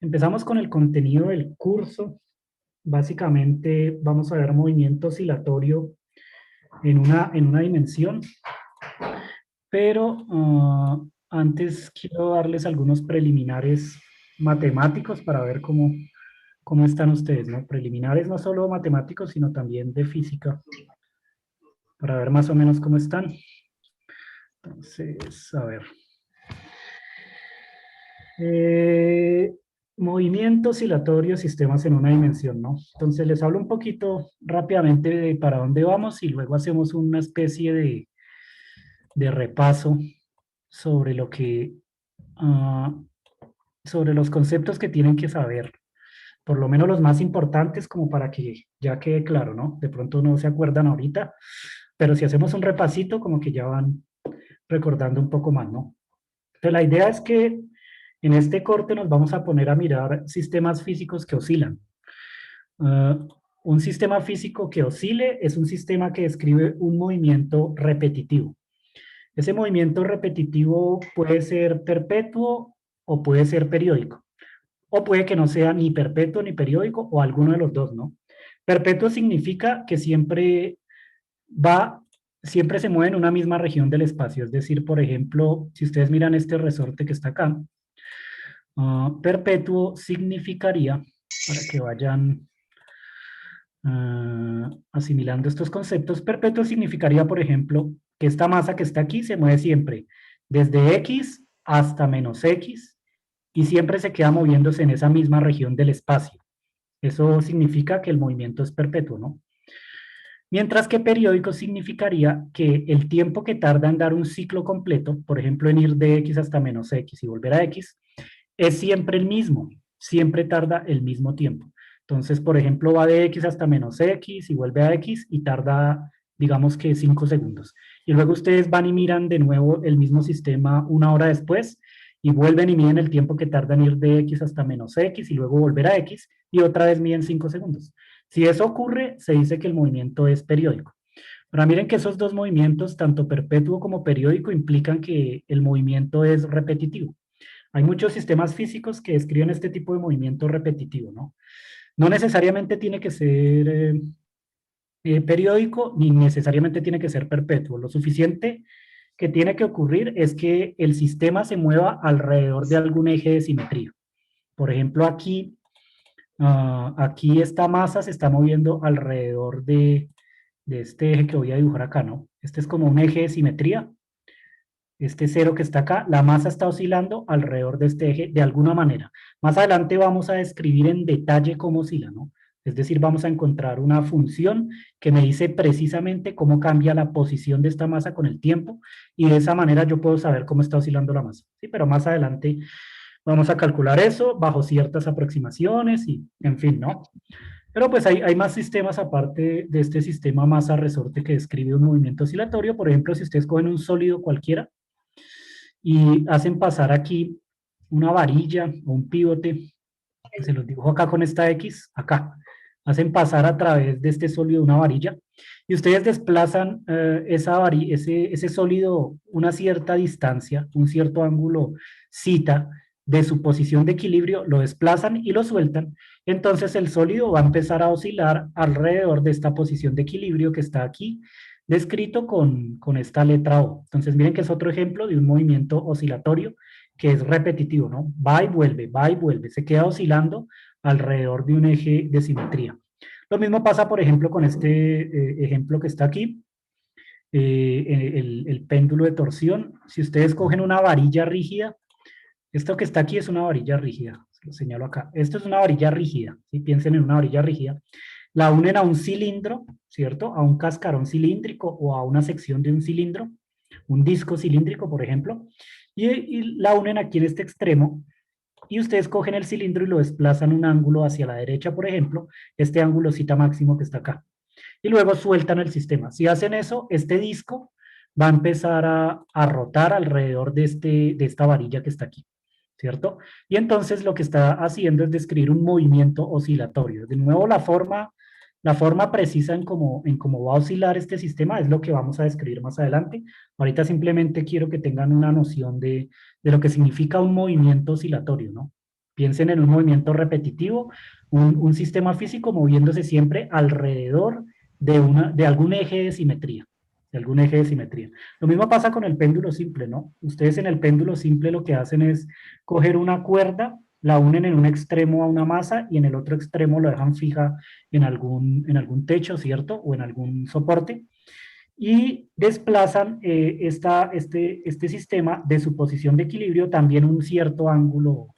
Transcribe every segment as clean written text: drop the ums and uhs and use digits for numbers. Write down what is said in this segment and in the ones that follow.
Empezamos con el contenido del curso. Básicamente vamos a ver movimiento oscilatorio en una dimensión, pero antes quiero darles algunos preliminares matemáticos para ver cómo están ustedes, ¿no? Preliminares no solo matemáticos, sino también de física, para ver más o menos cómo están. Entonces, a ver. Eh, movimiento oscilatorio, sistemas en una dimensión, ¿no? Entonces les hablo un poquito rápidamente de para dónde vamos y luego hacemos una especie de repaso sobre lo que, ah, sobre los conceptos que tienen que saber, por lo menos los más importantes como para que ya quede claro, ¿no? De pronto no se acuerdan ahorita, pero si hacemos un repasito como que ya van recordando un poco más, ¿no? Entonces la idea es que en este corte nos vamos a poner a mirar sistemas físicos que oscilan. Ah, un sistema físico que oscile es un sistema que describe un movimiento repetitivo. Ese movimiento repetitivo puede ser perpetuo o puede ser periódico. O puede que no sea ni perpetuo ni periódico o alguno de los dos, ¿no? Perpetuo significa que va, siempre se mueve en una misma región del espacio. Es decir, por ejemplo, si ustedes miran este resorte que está acá, perpetuo significaría, para que vayan asimilando estos conceptos, perpetuo significaría, por ejemplo, que esta masa que está aquí se mueve siempre desde X hasta menos X y siempre se queda moviéndose en esa misma región del espacio. Eso significa que el movimiento es perpetuo, ¿no? Mientras que periódico significaría que el tiempo que tarda en dar un ciclo completo, por ejemplo, en ir de X hasta menos X y volver a X, es siempre el mismo, siempre tarda el mismo tiempo. Entonces, por ejemplo, va de X hasta menos X y vuelve a X y tarda, digamos que 5 segundos. Y luego ustedes van y miran de nuevo el mismo sistema una hora después y vuelven y miden el tiempo que tarda en ir de X hasta menos X y luego volver a X y otra vez miden 5 segundos. Si eso ocurre, se dice que el movimiento es periódico. Ahora miren que esos dos movimientos, tanto perpetuo como periódico, implican que el movimiento es repetitivo. Hay muchos sistemas físicos que describen este tipo de movimiento repetitivo, ¿no? No necesariamente tiene que ser periódico ni necesariamente tiene que ser perpetuo. Lo suficiente que tiene que ocurrir es que el sistema se mueva alrededor de algún eje de simetría. Por ejemplo, aquí esta masa se está moviendo alrededor de este eje que voy a dibujar acá, ¿no? Este es como un eje de simetría. Este cero que está acá, la masa está oscilando alrededor de este eje de alguna manera. Más adelante vamos a describir en detalle cómo oscila, ¿no? Es decir, vamos a encontrar una función que me dice precisamente cómo cambia la posición de esta masa con el tiempo y de esa manera yo puedo saber cómo está oscilando la masa. Sí, pero más adelante vamos a calcular eso bajo ciertas aproximaciones y en fin, ¿no? Pero pues hay más sistemas aparte de este sistema masa-resorte que describe un movimiento oscilatorio. Por ejemplo, si ustedes cogen un sólido cualquiera, y hacen pasar aquí una varilla o un pivote, se los dibujo acá con esta X, acá, hacen pasar a través de este sólido una varilla y ustedes desplazan ese sólido una cierta distancia, un cierto ángulo cita de su posición de equilibrio, lo desplazan y lo sueltan, entonces el sólido va a empezar a oscilar alrededor de esta posición de equilibrio que está aquí descrito con esta letra O. Entonces miren que es otro ejemplo de un movimiento oscilatorio que es repetitivo, ¿no? Va y vuelve, se queda oscilando alrededor de un eje de simetría. Lo mismo pasa, por ejemplo, con este ejemplo que está aquí, el péndulo de torsión. Si ustedes cogen una varilla rígida, esto que está aquí es una varilla rígida, se lo señalo acá. Esto es una varilla rígida, si piensen en una varilla rígida, la unen a un cilindro, ¿cierto? A un cascarón cilíndrico o a una sección de un cilindro, un disco cilíndrico, por ejemplo, y la unen aquí en este extremo, y ustedes cogen el cilindro y lo desplazan un ángulo hacia la derecha, por ejemplo, este ángulo cita máximo que está acá, y luego sueltan el sistema. Si hacen eso, este disco va a empezar a rotar alrededor de esta varilla que está aquí, ¿cierto? Y entonces lo que está haciendo es describir un movimiento oscilatorio. De nuevo, la forma precisa en cómo va a oscilar este sistema es lo que vamos a describir más adelante. Ahorita simplemente quiero que tengan una noción de lo que significa un movimiento oscilatorio, ¿no? Piensen en un movimiento repetitivo, un sistema físico moviéndose siempre alrededor de algún eje de simetría, de algún eje de simetría. Lo mismo pasa con el péndulo simple, ¿no? Ustedes en el péndulo simple lo que hacen es coger una cuerda, la unen en un extremo a una masa y en el otro extremo lo dejan fija en algún techo, ¿cierto? O en algún soporte y desplazan este sistema de su posición de equilibrio también un cierto ángulo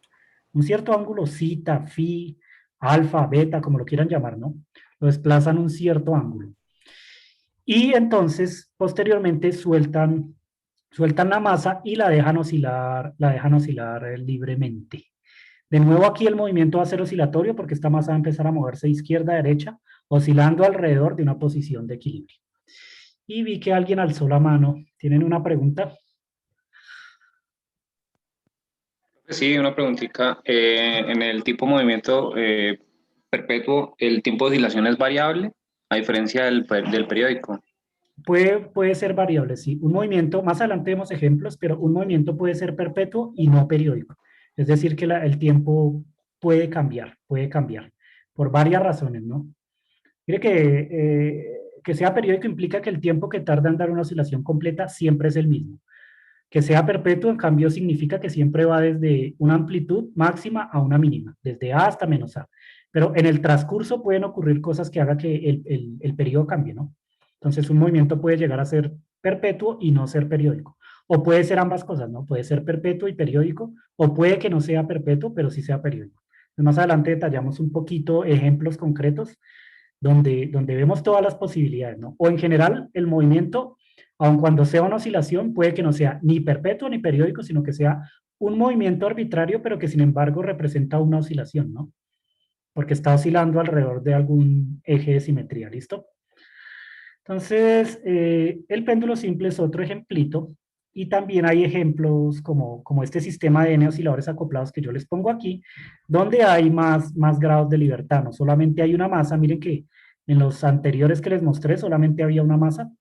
zeta, phi, alfa, beta, como lo quieran llamar, ¿no? Lo desplazan un cierto ángulo. Y entonces, posteriormente, sueltan la masa y la dejan oscilar libremente. De nuevo aquí el movimiento va a ser oscilatorio porque esta masa va a empezar a moverse de izquierda a derecha, oscilando alrededor de una posición de equilibrio. Y vi que alguien alzó la mano. ¿Tienen una pregunta? Sí, una preguntita. En el tipo de movimiento perpetuo, ¿el tiempo de oscilación es variable a diferencia del periódico? Puede ser variable, sí. Un movimiento, más adelante vemos ejemplos, pero un movimiento puede ser perpetuo y no periódico. Es decir, que el tiempo puede cambiar, por varias razones, ¿no? Mire que sea periódico implica que el tiempo que tarda en dar una oscilación completa siempre es el mismo. Que sea perpetuo, en cambio, significa que siempre va desde una amplitud máxima a una mínima, desde A hasta menos A. Pero en el transcurso pueden ocurrir cosas que hagan que el periodo cambie, ¿no? Entonces, un movimiento puede llegar a ser perpetuo y no ser periódico. O puede ser ambas cosas, ¿no? Puede ser perpetuo y periódico, o puede que no sea perpetuo, pero sí sea periódico. Entonces, más adelante detallamos un poquito ejemplos concretos donde vemos todas las posibilidades, ¿no? O en general, el movimiento, aun cuando sea una oscilación, puede que no sea ni perpetuo ni periódico, sino que sea un movimiento arbitrario, pero que sin embargo representa una oscilación, ¿no? Porque está oscilando alrededor de algún eje de simetría, ¿listo? Entonces, el péndulo simple es otro ejemplito, y también hay ejemplos como este sistema de N osciladores acoplados que yo les pongo aquí, donde hay más grados de libertad, no solamente hay una masa. Miren que en los anteriores que les mostré solamente había una masa,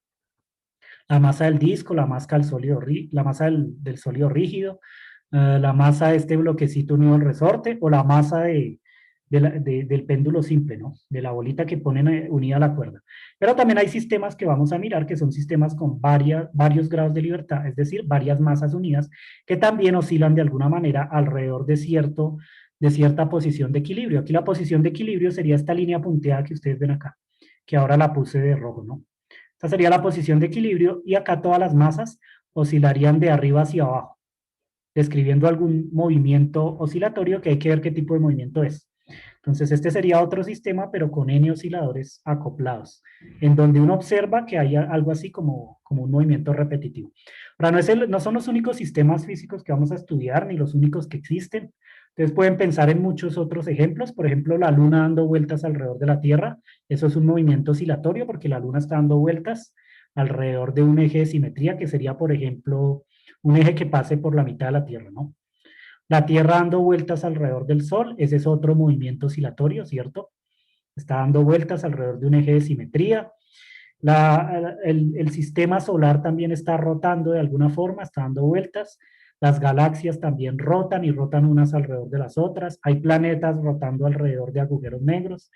la masa del disco, la masa del sólido rígido, la masa de este bloquecito unido al resorte, o la masa del péndulo simple, ¿no? De la bolita que ponen unida a la cuerda. Pero también hay sistemas que vamos a mirar que son sistemas con varios grados de libertad, es decir, varias masas unidas, que también oscilan de alguna manera alrededor de cierta posición de equilibrio. Aquí la posición de equilibrio sería esta línea punteada que ustedes ven acá, que ahora la puse de rojo, ¿no? Esta sería la posición de equilibrio y acá todas las masas oscilarían de arriba hacia abajo, describiendo algún movimiento oscilatorio que hay que ver qué tipo de movimiento es. Entonces, este sería otro sistema, pero con N osciladores acoplados, en donde uno observa que hay algo así como un movimiento repetitivo. Ahora, no son los únicos sistemas físicos que vamos a estudiar, ni los únicos que existen. Ustedes pueden pensar en muchos otros ejemplos, por ejemplo, la Luna dando vueltas alrededor de la Tierra. Eso es un movimiento oscilatorio porque la Luna está dando vueltas alrededor de un eje de simetría, que sería, por ejemplo, un eje que pase por la mitad de la Tierra, ¿no? La Tierra dando vueltas alrededor del Sol, ese es otro movimiento oscilatorio, ¿cierto? Está dando vueltas alrededor de un eje de simetría. El sistema solar también está rotando de alguna forma, está dando vueltas. Las galaxias también rotan y rotan unas alrededor de las otras. Hay planetas rotando alrededor de agujeros negros.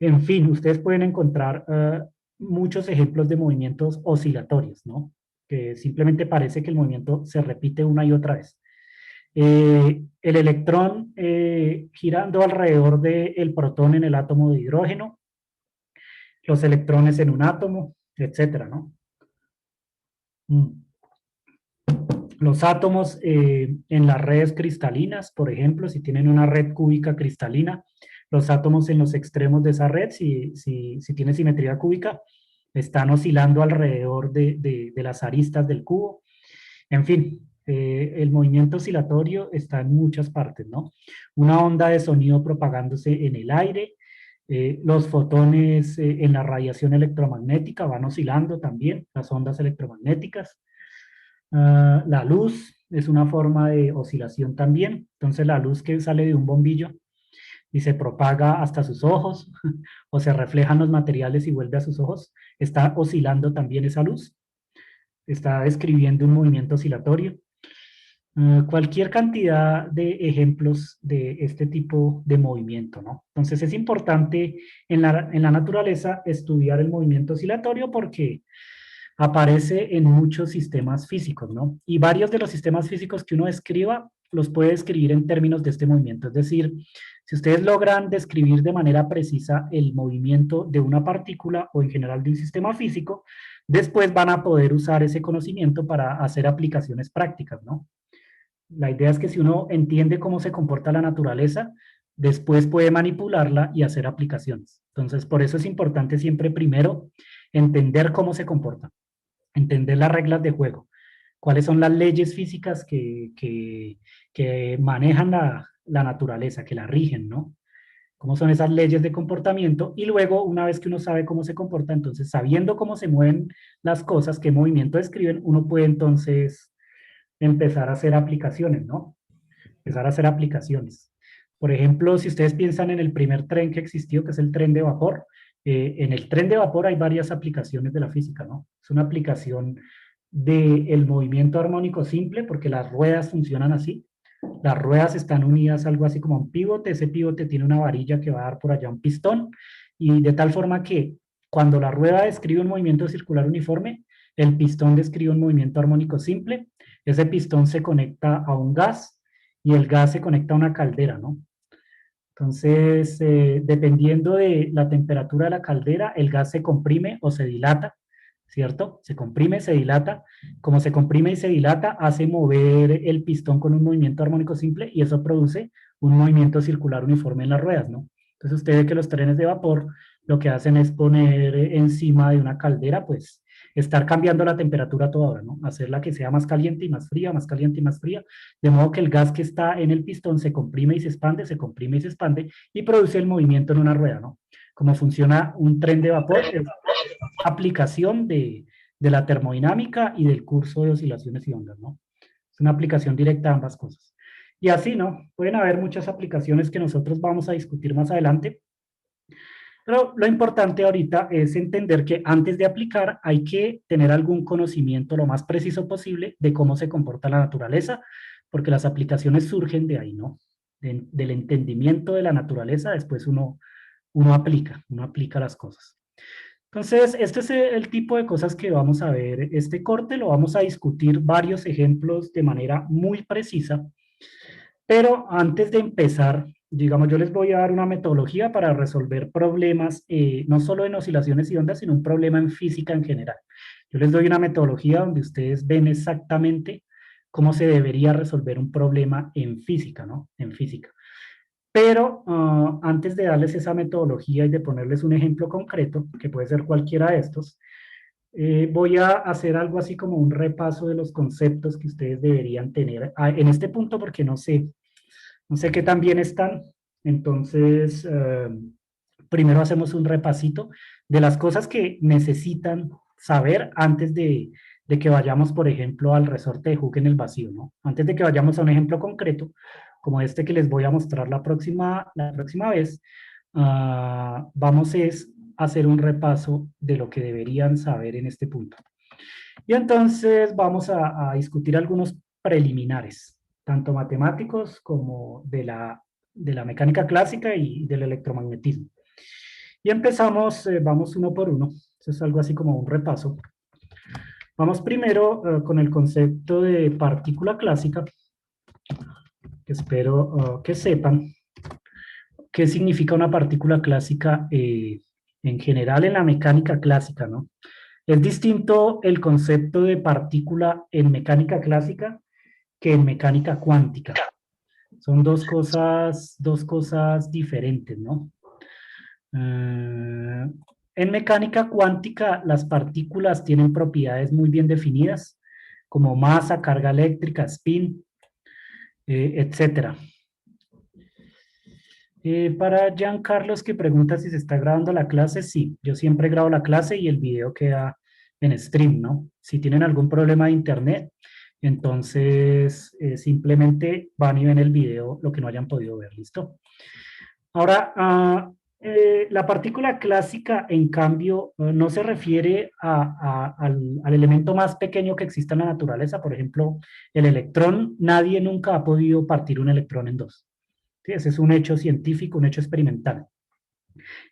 En fin, ustedes pueden encontrar muchos ejemplos de movimientos oscilatorios, ¿no? Que simplemente parece que el movimiento se repite una y otra vez. El electrón girando alrededor del protón en el átomo de hidrógeno, los electrones en un átomo, etcétera, ¿no? Los átomos en las redes cristalinas, por ejemplo, si tienen una red cúbica cristalina, los átomos en los extremos de esa red, si tiene simetría cúbica, están oscilando alrededor de las aristas del cubo. En fin, el movimiento oscilatorio está en muchas partes, ¿no? Una onda de sonido propagándose en el aire, los fotones en la radiación electromagnética van oscilando también, las ondas electromagnéticas. La luz es una forma de oscilación también, entonces la luz que sale de un bombillo y se propaga hasta sus ojos o se reflejan los materiales y vuelve a sus ojos, está oscilando también esa luz, está describiendo un movimiento oscilatorio. Cualquier cantidad de ejemplos de este tipo de movimiento, ¿no? Entonces es importante en la naturaleza estudiar el movimiento oscilatorio porque aparece en muchos sistemas físicos, ¿no? Y varios de los sistemas físicos que uno describa los puede describir en términos de este movimiento. Es decir, si ustedes logran describir de manera precisa el movimiento de una partícula o en general de un sistema físico, después van a poder usar ese conocimiento para hacer aplicaciones prácticas, ¿no? La idea es que si uno entiende cómo se comporta la naturaleza, después puede manipularla y hacer aplicaciones. Entonces, por eso es importante siempre primero entender cómo se comporta, entender las reglas de juego, cuáles son las leyes físicas que manejan la naturaleza, que la rigen, ¿no? Cómo son esas leyes de comportamiento y luego, una vez que uno sabe cómo se comporta, entonces sabiendo cómo se mueven las cosas, qué movimiento describen, uno puede entonces empezar a hacer aplicaciones, ¿no? Empezar a hacer aplicaciones. Por ejemplo, si ustedes piensan en el primer tren que existió, que es el tren de vapor, en el tren de vapor hay varias aplicaciones de la física, ¿no? Es una aplicación del movimiento armónico simple, porque las ruedas funcionan así. Las ruedas están unidas a algo así como un pivote, ese pivote tiene una varilla que va a dar por allá un pistón, y de tal forma que cuando la rueda describe un movimiento circular uniforme, el pistón describe un movimiento armónico simple, ese pistón se conecta a un gas y el gas se conecta a una caldera, ¿no? Entonces, dependiendo de la temperatura de la caldera, el gas se comprime o se dilata, ¿cierto? Se comprime, se dilata. Como se comprime y se dilata, hace mover el pistón con un movimiento armónico simple y eso produce un movimiento circular uniforme en las ruedas, ¿no? Entonces, usted ve que los trenes de vapor lo que hacen es poner encima de una caldera, pues, estar cambiando la temperatura a toda hora, ¿no? Hacerla que sea más caliente y más fría, más caliente y más fría, de modo que el gas que está en el pistón se comprime y se expande, se comprime y se expande y produce el movimiento en una rueda, ¿no? Como funciona un tren de vapor, es aplicación de la termodinámica y del curso de oscilaciones y ondas, ¿no? Es una aplicación directa a ambas cosas. Y así, ¿no? Pueden haber muchas aplicaciones que nosotros vamos a discutir más adelante, pero lo importante ahorita es entender que antes de aplicar hay que tener algún conocimiento lo más preciso posible de cómo se comporta la naturaleza, porque las aplicaciones surgen de ahí, ¿no? Del entendimiento de la naturaleza, después uno aplica las cosas. Entonces, este es el tipo de cosas que vamos a ver. Este corte lo vamos a discutir varios ejemplos de manera muy precisa, pero antes de empezar, digamos, yo les voy a dar una metodología para resolver problemas, no solo en oscilaciones y ondas, sino un problema en física en general. Yo les doy una metodología donde ustedes ven exactamente cómo se debería resolver un problema en física, ¿no? En física. Pero antes de darles esa metodología y de ponerles un ejemplo concreto, que puede ser cualquiera de estos, voy a hacer algo así como un repaso de los conceptos que ustedes deberían tener en este punto, porque no sé qué tan bien están. Entonces, primero hacemos un repasito de las cosas que necesitan saber antes de que vayamos, por ejemplo, al resorte de Hooke en el vacío, ¿no? Antes de que vayamos a un ejemplo concreto, como este que les voy a mostrar la próxima vez, vamos a hacer un repaso de lo que deberían saber en este punto. Y entonces vamos a discutir algunos preliminares, tanto matemáticos como de la mecánica clásica y del electromagnetismo. Y empezamos, vamos uno por uno. Eso es algo así como un repaso. Vamos primero con el concepto de partícula clásica, que espero que sepan qué significa una partícula clásica en general en la mecánica clásica, ¿no? Es distinto el concepto de partícula en mecánica clásica que en mecánica cuántica. Son dos cosas diferentes, ¿no? En mecánica cuántica, las partículas tienen propiedades muy bien definidas, como masa, carga eléctrica, spin, etcétera. Para Carlos que pregunta si se está grabando la clase, sí, yo siempre grabo la clase y el video queda en stream, ¿no? Si tienen algún problema de internet, entonces simplemente van y ven el video, lo que no hayan podido ver, ¿listo? Ahora, La partícula clásica, en cambio, no se refiere al elemento más pequeño que existe en la naturaleza. Por ejemplo, el electrón, nadie nunca ha podido partir un electrón en dos. ¿Sí? Ese es un hecho científico, un hecho experimental.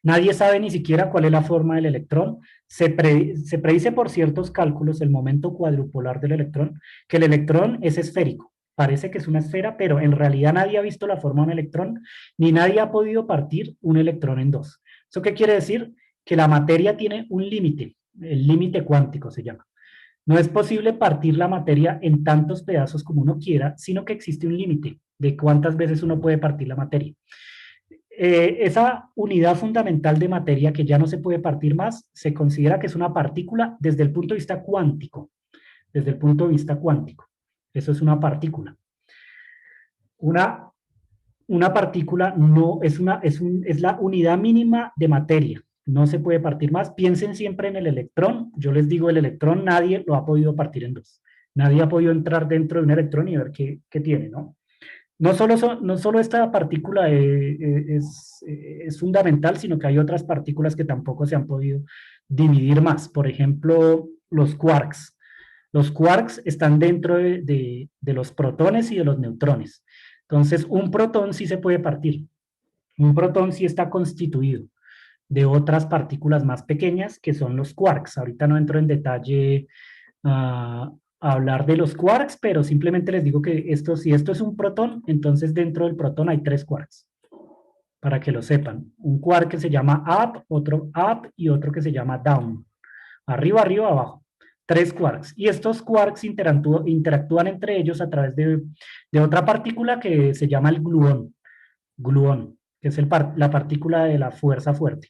Nadie sabe ni siquiera cuál es la forma del electrón. Se predice por ciertos cálculos el momento cuadrupolar del electrón, que el electrón es esférico. Parece que es una esfera, pero en realidad nadie ha visto la forma de un electrón, ni nadie ha podido partir un electrón en dos. ¿Eso qué quiere decir? Que la materia tiene un límite, el límite cuántico se llama. No es posible partir la materia en tantos pedazos como uno quiera, sino que existe un límite de cuántas veces uno puede partir la materia. Esa unidad fundamental de materia que ya no se puede partir más, se considera que es una partícula desde el punto de vista cuántico. Desde el punto de vista cuántico. Eso es una partícula. Una, una partícula no es la unidad mínima de materia. No se puede partir más. Piensen siempre en el electrón. Yo les digo, el electrón nadie lo ha podido partir en dos. Nadie ha podido entrar dentro de un electrón y ver qué tiene, ¿no? No solo esta partícula es fundamental, sino que hay otras partículas que tampoco se han podido dividir más. Por ejemplo, los quarks. Los quarks están dentro de los protones y de los neutrones. Entonces, un protón sí se puede partir. Un protón sí está constituido de otras partículas más pequeñas que son los quarks. Ahorita no entro en detalle a hablar de los quarks, pero simplemente les digo que si esto es un protón, entonces dentro del protón hay tres quarks, para que lo sepan. Un quark que se llama up, otro up y otro que se llama down. Arriba, arriba, abajo. Tres quarks. Y estos quarks interactúan entre ellos a través de otra partícula que se llama el gluón. Gluón, que es la partícula de la fuerza fuerte.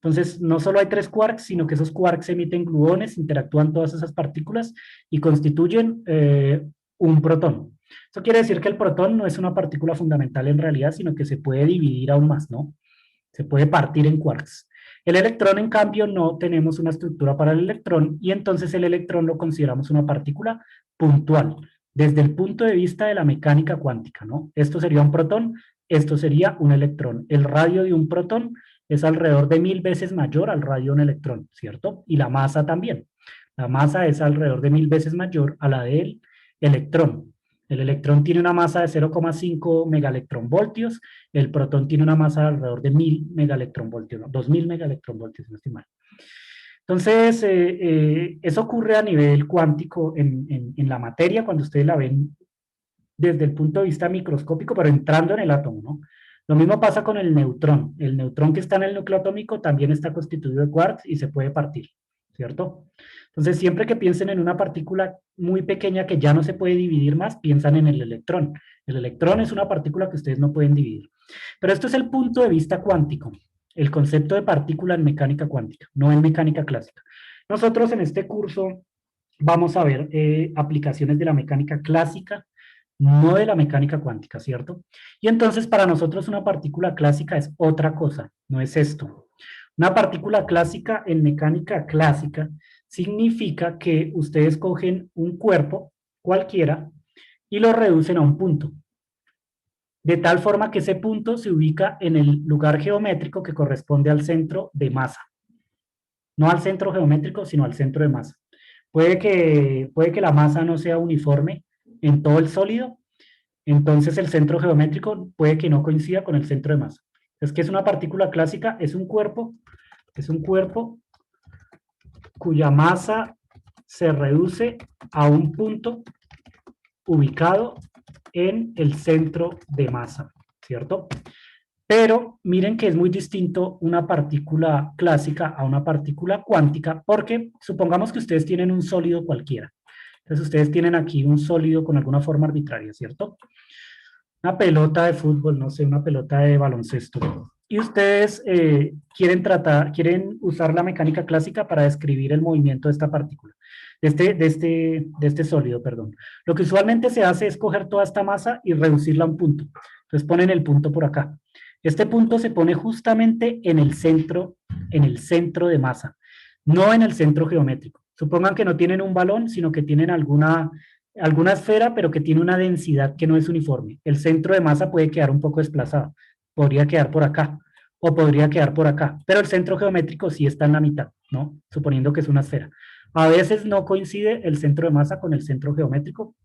Entonces, no solo hay tres quarks, sino que esos quarks emiten gluones, interactúan todas esas partículas y constituyen un protón. Eso quiere decir que el protón no es una partícula fundamental en realidad, sino que se puede dividir aún más, ¿no? Se puede partir en quarks. El electrón, en cambio, no tenemos una estructura para el electrón y entonces el electrón lo consideramos una partícula puntual, desde el punto de vista de la mecánica cuántica, ¿no? Esto sería un protón, esto sería un electrón. El radio de un protón es alrededor de 1000 veces mayor al radio de un electrón, ¿cierto? Y la masa también. La masa es alrededor de 1000 veces mayor a la del electrón. El electrón tiene una masa de 0,5 megaelectronvoltios, el protón tiene una masa de alrededor de 1000 megaelectronvoltios, ¿no? 2000 megaelectronvoltios, no estoy mal. Entonces, eso ocurre a nivel cuántico en la materia, cuando ustedes la ven desde el punto de vista microscópico, pero entrando en el átomo, ¿no? Lo mismo pasa con el neutrón. El neutrón que está en el núcleo atómico también está constituido de quarks y se puede partir, ¿cierto? Entonces, siempre que piensen en una partícula muy pequeña que ya no se puede dividir más, piensan en el electrón. El electrón es una partícula que ustedes no pueden dividir. Pero esto es el punto de vista cuántico, el concepto de partícula en mecánica cuántica, no en mecánica clásica. Nosotros en este curso vamos a ver aplicaciones de la mecánica clásica, no de la mecánica cuántica, ¿cierto? Y entonces para nosotros una partícula clásica es otra cosa, no es esto. Una partícula clásica en mecánica clásica significa que ustedes cogen un cuerpo cualquiera y lo reducen a un punto, de tal forma que ese punto se ubica en el lugar geométrico que corresponde al centro de masa. No al centro geométrico, sino al centro de masa. Puede que la masa no sea uniforme en todo el sólido, entonces el centro geométrico puede que no coincida con el centro de masa. Es que es una partícula clásica, es un cuerpo cuya masa se reduce a un punto ubicado en el centro de masa, ¿cierto? Pero miren que es muy distinto una partícula clásica a una partícula cuántica, porque supongamos que ustedes tienen un sólido cualquiera. Entonces ustedes tienen aquí un sólido con alguna forma arbitraria, ¿cierto? Una pelota de fútbol, no sé, una pelota de baloncesto. Y ustedes quieren usar la mecánica clásica para describir el movimiento de esta partícula, de este sólido, perdón. Lo que usualmente se hace es coger toda esta masa y reducirla a un punto. Entonces ponen el punto por acá. Este punto se pone justamente en el centro de masa, no en el centro geométrico. Supongan que no tienen un balón, sino que tienen alguna esfera, pero que tiene una densidad que no es uniforme. El centro de masa puede quedar un poco desplazado, podría quedar por acá, o podría quedar por acá, pero el centro geométrico sí está en la mitad, ¿no? Suponiendo que es una esfera. A veces no coincide el centro de masa con el centro geométrico,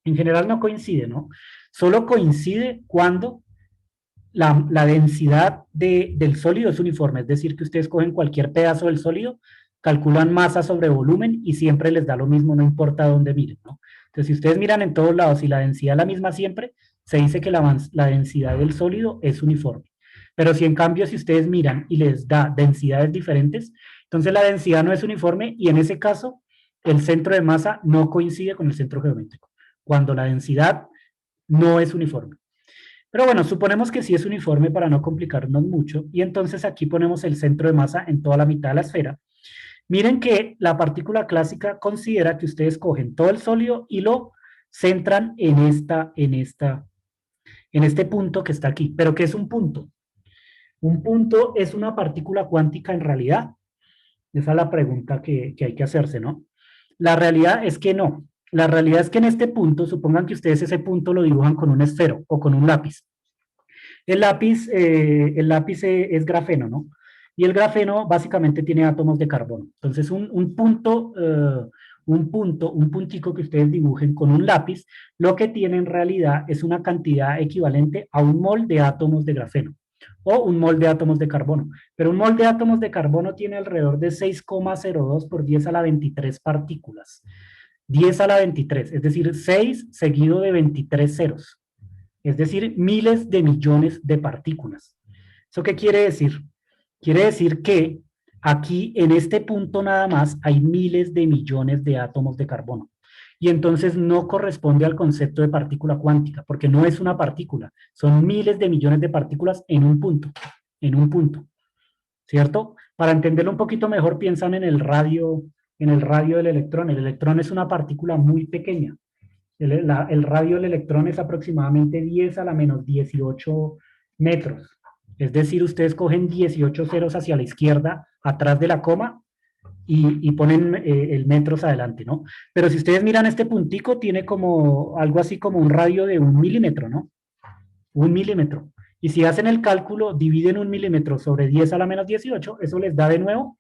en general no coincide, ¿no? Solo coincide cuando la densidad del sólido es uniforme, es decir, que ustedes cogen cualquier pedazo del sólido, calculan masa sobre volumen y siempre les da lo mismo, no importa dónde miren, ¿no? Entonces, si ustedes miran en todos lados y la densidad es la misma siempre, se dice que la densidad del sólido es uniforme. Pero si en cambio, si ustedes miran y les da densidades diferentes, entonces la densidad no es uniforme y en ese caso, el centro de masa no coincide con el centro geométrico, cuando la densidad no es uniforme. Pero bueno, suponemos que sí es uniforme para no complicarnos mucho y entonces aquí ponemos el centro de masa en toda la mitad de la esfera. Miren que la partícula clásica considera que ustedes cogen todo el sólido y lo centran en este punto que está aquí. ¿Pero qué es un punto? ¿Un punto es una partícula cuántica en realidad? Esa es la pregunta que hay que hacerse, ¿no? La realidad es que no. La realidad es que en este punto, supongan que ustedes ese punto lo dibujan con un esfero o con un lápiz. El lápiz es grafeno, ¿no? Y el grafeno básicamente tiene átomos de carbono. Entonces, un puntico que ustedes dibujen con un lápiz, lo que tiene en realidad es una cantidad equivalente a un mol de átomos de grafeno o un mol de átomos de carbono. Pero un mol de átomos de carbono tiene alrededor de 6,02 por 10 a la 23 partículas. 10 a la 23, es decir, 6 seguido de 23 ceros. Es decir, miles de millones de partículas. ¿Eso qué quiere decir? Quiere decir que aquí en este punto nada más hay miles de millones de átomos de carbono. Y entonces no corresponde al concepto de partícula cuántica, porque no es una partícula, son miles de millones de partículas en un punto, ¿cierto? Para entenderlo un poquito mejor, piensan en el radio del electrón. El electrón es una partícula muy pequeña, el radio del electrón es aproximadamente 10 a la menos 18 metros. Es decir, ustedes cogen 18 ceros hacia la izquierda, atrás de la coma, y ponen el metros adelante, ¿no? Pero si ustedes miran este puntico, tiene como algo así como un radio de 1 milímetro, ¿no? 1 milímetro. Y si hacen el cálculo, dividen 1 milímetro sobre 10 a la menos 18, eso les da de nuevo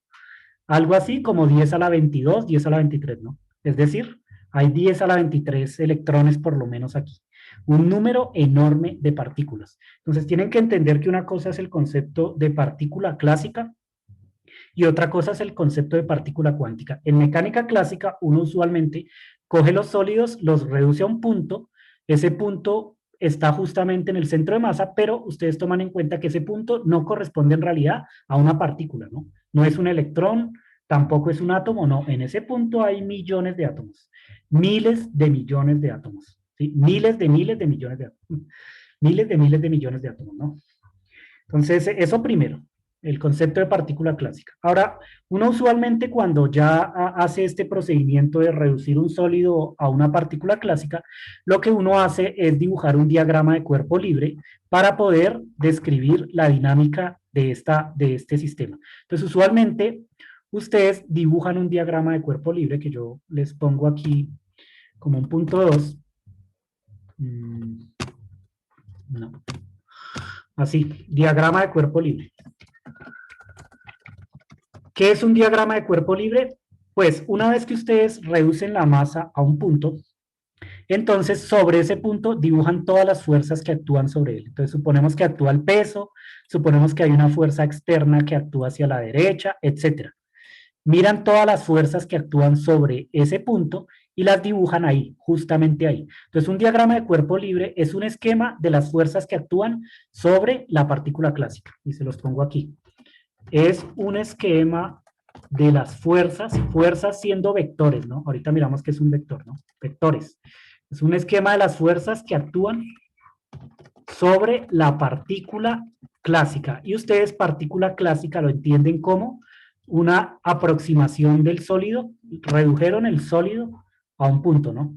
algo así como 10 a la 22, 10 a la 23, ¿no? Es decir, hay 10 a la 23 electrones por lo menos aquí. Un número enorme de partículas. Entonces tienen que entender que una cosa es el concepto de partícula clásica y otra cosa es el concepto de partícula cuántica. En mecánica clásica, uno usualmente coge los sólidos, los reduce a un punto, ese punto está justamente en el centro de masa, pero ustedes toman en cuenta que ese punto no corresponde en realidad a una partícula, ¿no? No es un electrón, tampoco es un átomo, no. En ese punto hay millones de átomos, miles de millones de átomos, ¿sí? Miles de millones de átomos, miles de millones de átomos, ¿no? Entonces, eso primero, el concepto de partícula clásica. Ahora, uno usualmente cuando ya hace este procedimiento de reducir un sólido a una partícula clásica, lo que uno hace es dibujar un diagrama de cuerpo libre para poder describir la dinámica de este sistema. Entonces, usualmente ustedes dibujan un diagrama de cuerpo libre que yo les pongo aquí como un punto 2. No. Así, diagrama de cuerpo libre. ¿Qué es un diagrama de cuerpo libre? Pues una vez que ustedes reducen la masa a un punto, entonces sobre ese punto dibujan todas las fuerzas que actúan sobre él. Entonces suponemos que actúa el peso, suponemos que hay una fuerza externa que actúa hacia la derecha, etcétera. Miran todas las fuerzas que actúan sobre ese punto y las dibujan ahí, justamente ahí. Entonces un diagrama de cuerpo libre es un esquema de las fuerzas que actúan sobre la partícula clásica. Y se los pongo aquí. Es un esquema de las fuerzas, fuerzas siendo vectores, ¿no? Ahorita miramos que es un vector, ¿no? Vectores. Es un esquema de las fuerzas que actúan sobre la partícula clásica. Y ustedes partícula clásica lo entienden como una aproximación del sólido, redujeron el sólido a un punto, ¿no?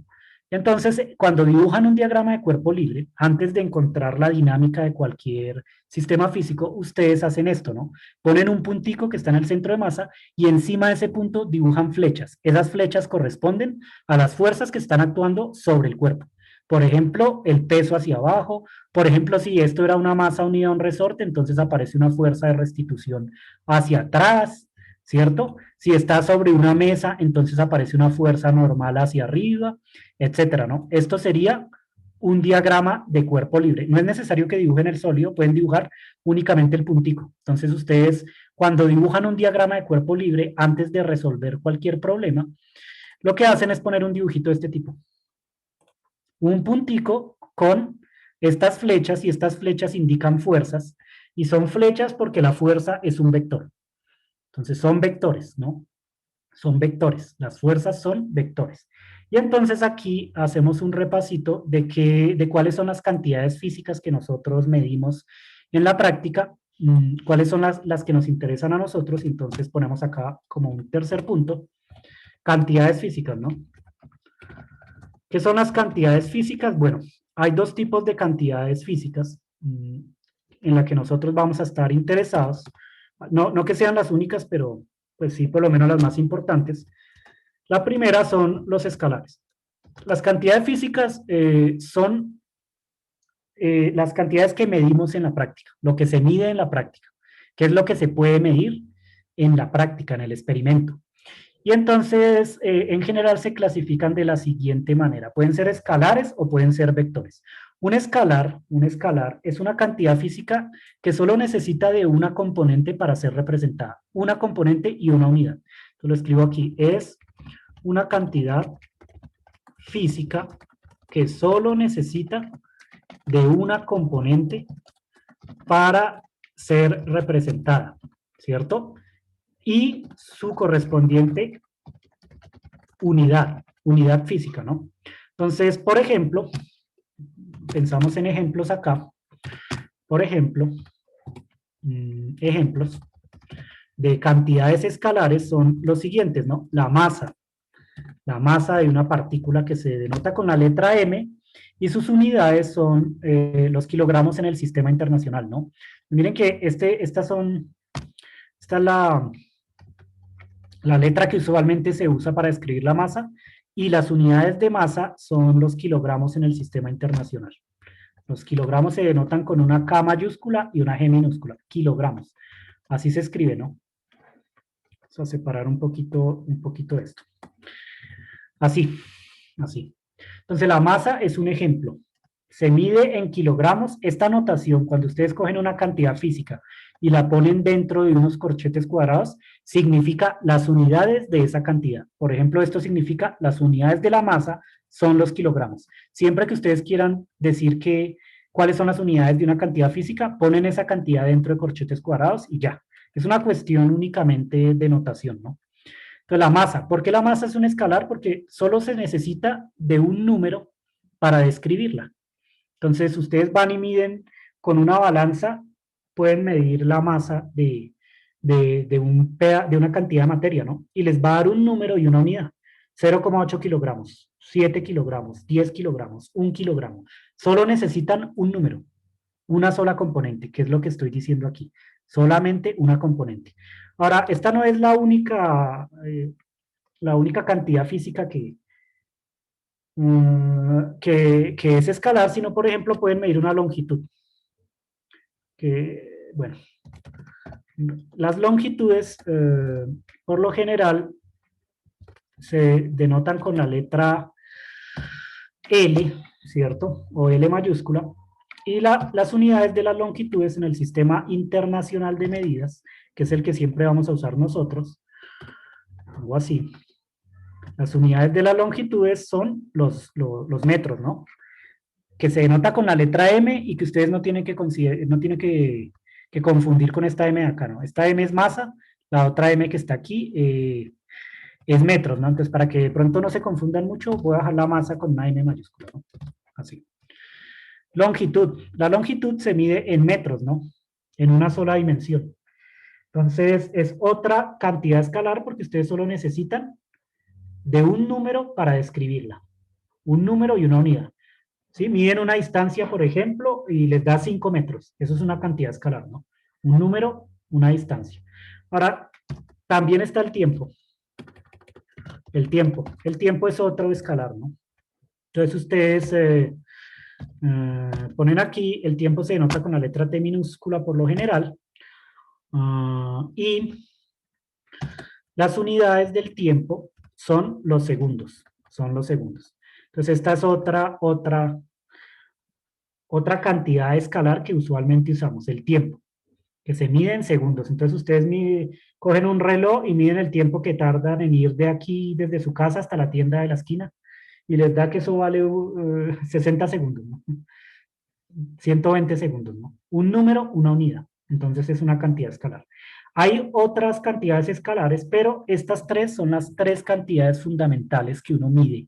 Entonces, cuando dibujan un diagrama de cuerpo libre, antes de encontrar la dinámica de cualquier sistema físico, ustedes hacen esto, ¿no? Ponen un puntico que está en el centro de masa y encima de ese punto dibujan flechas. Esas flechas corresponden a las fuerzas que están actuando sobre el cuerpo. Por ejemplo, el peso hacia abajo. Por ejemplo, si esto era una masa unida a un resorte, entonces aparece una fuerza de restitución hacia atrás, ¿cierto? Si está sobre una mesa, entonces aparece una fuerza normal hacia arriba, etcétera, ¿no? Esto sería un diagrama de cuerpo libre. No es necesario que dibujen el sólido, pueden dibujar únicamente el puntico. Entonces, ustedes, cuando dibujan un diagrama de cuerpo libre, antes de resolver cualquier problema, lo que hacen es poner un dibujito de este tipo. Un puntico con estas flechas, y estas flechas indican fuerzas, y son flechas porque la fuerza es un vector. Entonces son vectores, ¿no? Son vectores, las fuerzas son vectores. Y entonces aquí hacemos un repasito de cuáles son las cantidades físicas que nosotros medimos en la práctica, cuáles son las que nos interesan a nosotros, y entonces ponemos acá como un tercer punto, cantidades físicas, ¿no? ¿Qué son las cantidades físicas? Bueno, hay dos tipos de cantidades físicas en las que nosotros vamos a estar interesados. No que sean las únicas, pero pues sí, por lo menos las más importantes. La primera son los escalares. Las cantidades físicas son las cantidades que medimos en la práctica, lo que se mide en la práctica, que es lo que se puede medir en la práctica, en el experimento. Y entonces, en general, se clasifican de la siguiente manera. Pueden ser escalares o pueden ser vectores. Un escalar es una cantidad física que solo necesita de una componente para ser representada. Una componente y una unidad. Entonces lo escribo aquí. Es una cantidad física que solo necesita de una componente para ser representada, ¿cierto? Y su correspondiente unidad física, ¿no? Entonces, por ejemplo, pensamos en ejemplos acá. Por ejemplo, ejemplos de cantidades escalares son los siguientes, ¿no? La masa de una partícula que se denota con la letra M, y sus unidades son los kilogramos en el sistema internacional, ¿no? Miren que esta es la letra que usualmente se usa para describir la masa, y las unidades de masa son los kilogramos en el sistema internacional. Los kilogramos se denotan con una K mayúscula y una G minúscula, kilogramos. Así se escribe, ¿no? Vamos a separar un poquito esto. Así, así. Entonces la masa es un ejemplo. Se mide en kilogramos. Esta notación, cuando ustedes cogen una cantidad física y la ponen dentro de unos corchetes cuadrados, significa las unidades de esa cantidad. Por ejemplo, esto significa las unidades de la masa son los kilogramos. Siempre que ustedes quieran decir cuáles son las unidades de una cantidad física, ponen esa cantidad dentro de corchetes cuadrados y ya. Es una cuestión únicamente de notación, ¿no? Entonces, la masa. ¿Por qué la masa es un escalar? Porque solo se necesita de un número para describirla. Entonces, ustedes van y miden con una balanza, pueden medir la masa de una cantidad de materia, ¿no? Y les va a dar un número y una unidad. 0,8 kilogramos, 7 kilogramos, 10 kilogramos, 1 kilogramo. Solo necesitan un número, una sola componente, que es lo que estoy diciendo aquí. Solamente una componente. Ahora, esta no es la única cantidad física que es escalar, sino, por ejemplo, pueden medir una longitud. Bueno, las longitudes, por lo general, se denotan con la letra L, ¿cierto? O L mayúscula. Y las unidades de las longitudes en el Sistema Internacional de Medidas, que es el que siempre vamos a usar nosotros, algo así. Las unidades de las longitudes son los metros, ¿no? Que se denota con la letra M, y que ustedes no tienen que confundir con esta M de acá, ¿no? Esta M es masa, la otra M que está aquí es metros, ¿no? Entonces, para que de pronto no se confundan mucho, voy a bajar la masa con una M mayúscula, ¿no? Así. Longitud. La longitud se mide en metros, ¿no? En una sola dimensión. Entonces, es otra cantidad escalar porque ustedes solo necesitan de un número para describirla. Un número y una unidad. ¿Sí? Miden una distancia, por ejemplo, y les da 5 metros. Eso es una cantidad escalar, ¿no? Un número, una distancia. Ahora, también está el tiempo. El tiempo es otro escalar, ¿no? Entonces ustedes ponen aquí, el tiempo se denota con la letra T minúscula por lo general, y las unidades del tiempo son los segundos, Entonces esta es otra cantidad escalar que usualmente usamos, el tiempo, que se mide en segundos. Entonces ustedes cogen un reloj y miden el tiempo que tardan en ir de aquí, desde su casa hasta la tienda de la esquina, y les da que eso vale 60 segundos, ¿no? 120 segundos, ¿no? Un número, una unidad. Entonces es una cantidad escalar. Hay otras cantidades escalares, pero estas tres son las tres cantidades fundamentales que uno mide: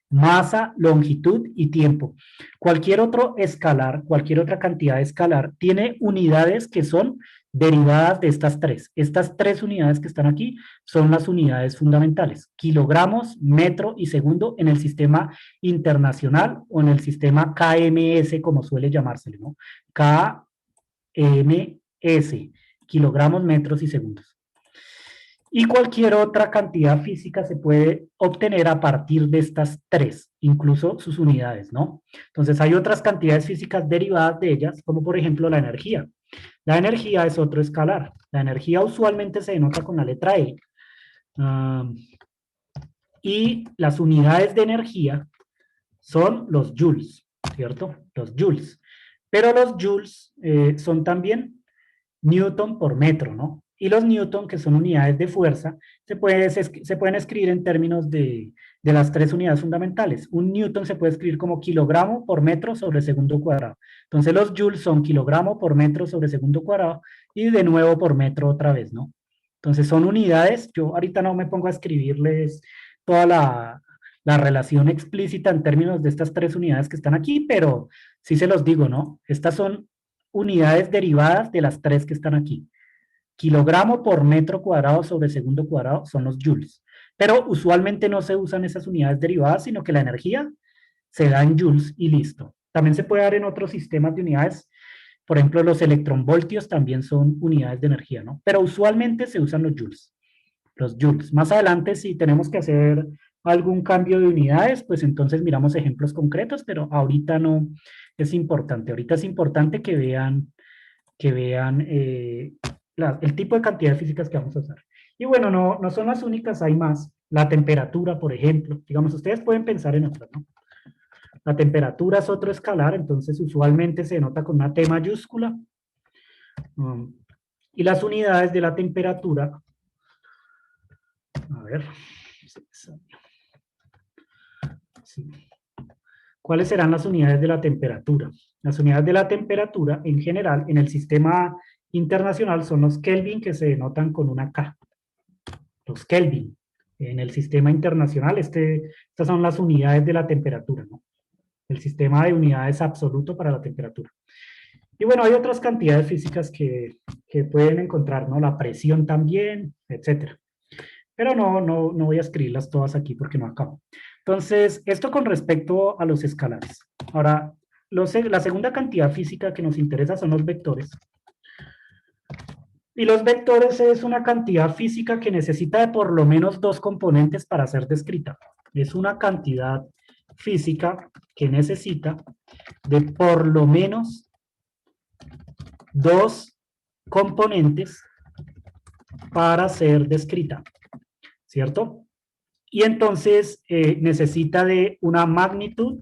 masa, longitud y tiempo. Cualquier otro escalar, cualquier otra cantidad escalar tiene unidades que son derivadas de estas tres. Estas tres unidades que están aquí son las unidades fundamentales: kilogramos, metro y segundo en el sistema internacional o en el sistema KMS, como suele llamársele, ¿no? KMS, kilogramos, metros y segundos. Y cualquier otra cantidad física se puede obtener a partir de estas tres, incluso sus unidades, ¿no? Entonces hay otras cantidades físicas derivadas de ellas, como por ejemplo la energía. La energía es otro escalar. La energía usualmente se denota con la letra E. Y las unidades de energía son los joules, ¿cierto? Los joules. Pero los joules son también newton por metro, ¿no? Y los newton, que son unidades de fuerza, se pueden escribir en términos de las tres unidades fundamentales. Un newton se puede escribir como kilogramo por metro sobre segundo cuadrado. Entonces los joules son kilogramo por metro sobre segundo cuadrado y de nuevo por metro otra vez, ¿no? Entonces son unidades. Yo ahorita no me pongo a escribirles toda la relación explícita en términos de estas tres unidades que están aquí, pero sí se los digo, ¿no? Estas son unidades derivadas de las tres que están aquí. Kilogramo por metro cuadrado sobre segundo cuadrado son los joules. Pero usualmente no se usan esas unidades derivadas, sino que la energía se da en joules y listo. También se puede dar en otros sistemas de unidades. Por ejemplo, los electronvoltios también son unidades de energía, ¿no? Pero usualmente se usan los joules. Los joules. Más adelante, si tenemos que hacer algún cambio de unidades, pues entonces miramos ejemplos concretos, pero ahorita no es importante. Ahorita es importante que vean el tipo de cantidades físicas que vamos a usar. Y bueno, no son las únicas, hay más. La temperatura, por ejemplo. Digamos, ustedes pueden pensar en otras, ¿no? La temperatura es otro escalar, entonces usualmente se denota con una T mayúscula. Y las unidades de la temperatura, a ver, sí. ¿Cuáles serán las unidades de la temperatura? Las unidades de la temperatura, en general, en el sistema internacional son los Kelvin, que se denotan con una K. Los Kelvin. En el sistema internacional, estas son las unidades de la temperatura, ¿no? El sistema de unidades absoluto para la temperatura. Y bueno, hay otras cantidades físicas que pueden encontrar, ¿no? La presión también, etcétera. Pero no voy a escribirlas todas aquí porque no acabo. Entonces, esto con respecto a los escalares. Ahora, la segunda cantidad física que nos interesa son los vectores. Y los vectores es una cantidad física que necesita de por lo menos dos componentes para ser descrita. Es una cantidad física que necesita de por lo menos dos componentes para ser descrita, ¿cierto? Y entonces necesita de una magnitud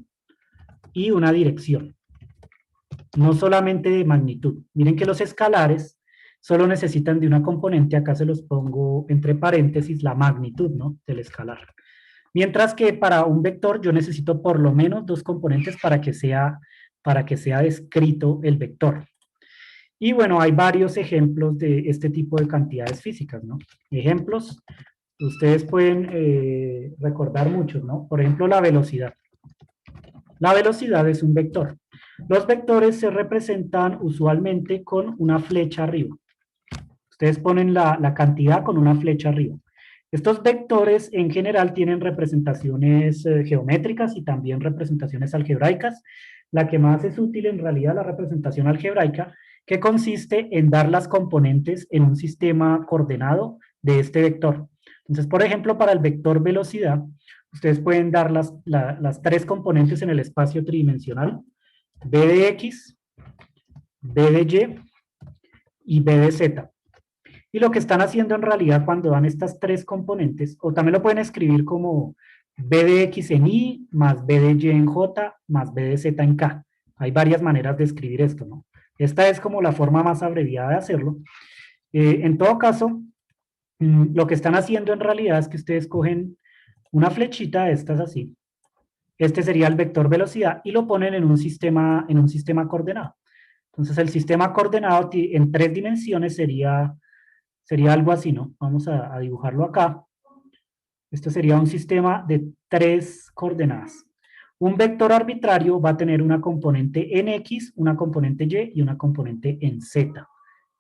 y una dirección. No solamente de magnitud. Miren que los escalares solo necesitan de una componente, acá se los pongo entre paréntesis, la magnitud, ¿no? Del escalar. Mientras que para un vector yo necesito por lo menos dos componentes para que sea descrito el vector. Y bueno, hay varios ejemplos de este tipo de cantidades físicas, ¿no? Ejemplos, ustedes pueden recordar muchos, ¿no? Por ejemplo, la velocidad. La velocidad es un vector. Los vectores se representan usualmente con una flecha arriba. Ustedes ponen la cantidad con una flecha arriba. Estos vectores en general tienen representaciones geométricas y también representaciones algebraicas. La que más es útil en realidad es la representación algebraica, que consiste en dar las componentes en un sistema coordenado de este vector. Entonces, por ejemplo, para el vector velocidad, ustedes pueden dar las tres componentes en el espacio tridimensional, b de x, b de y b de z. Y lo que están haciendo en realidad cuando dan estas tres componentes, o también lo pueden escribir como b de x en y, más b de y en j, más b de z en k. Hay varias maneras de escribir esto, ¿no? Esta es como la forma más abreviada de hacerlo. En todo caso, lo que están haciendo en realidad es que ustedes cogen una flechita de estas así. Este sería el vector velocidad y lo ponen en un sistema coordenado. Entonces el sistema coordenado en 3 dimensiones sería algo así, ¿no? Vamos a dibujarlo acá. Esto sería un sistema de 3 coordenadas. Un vector arbitrario va a tener una componente en X, una componente Y y una componente en Z.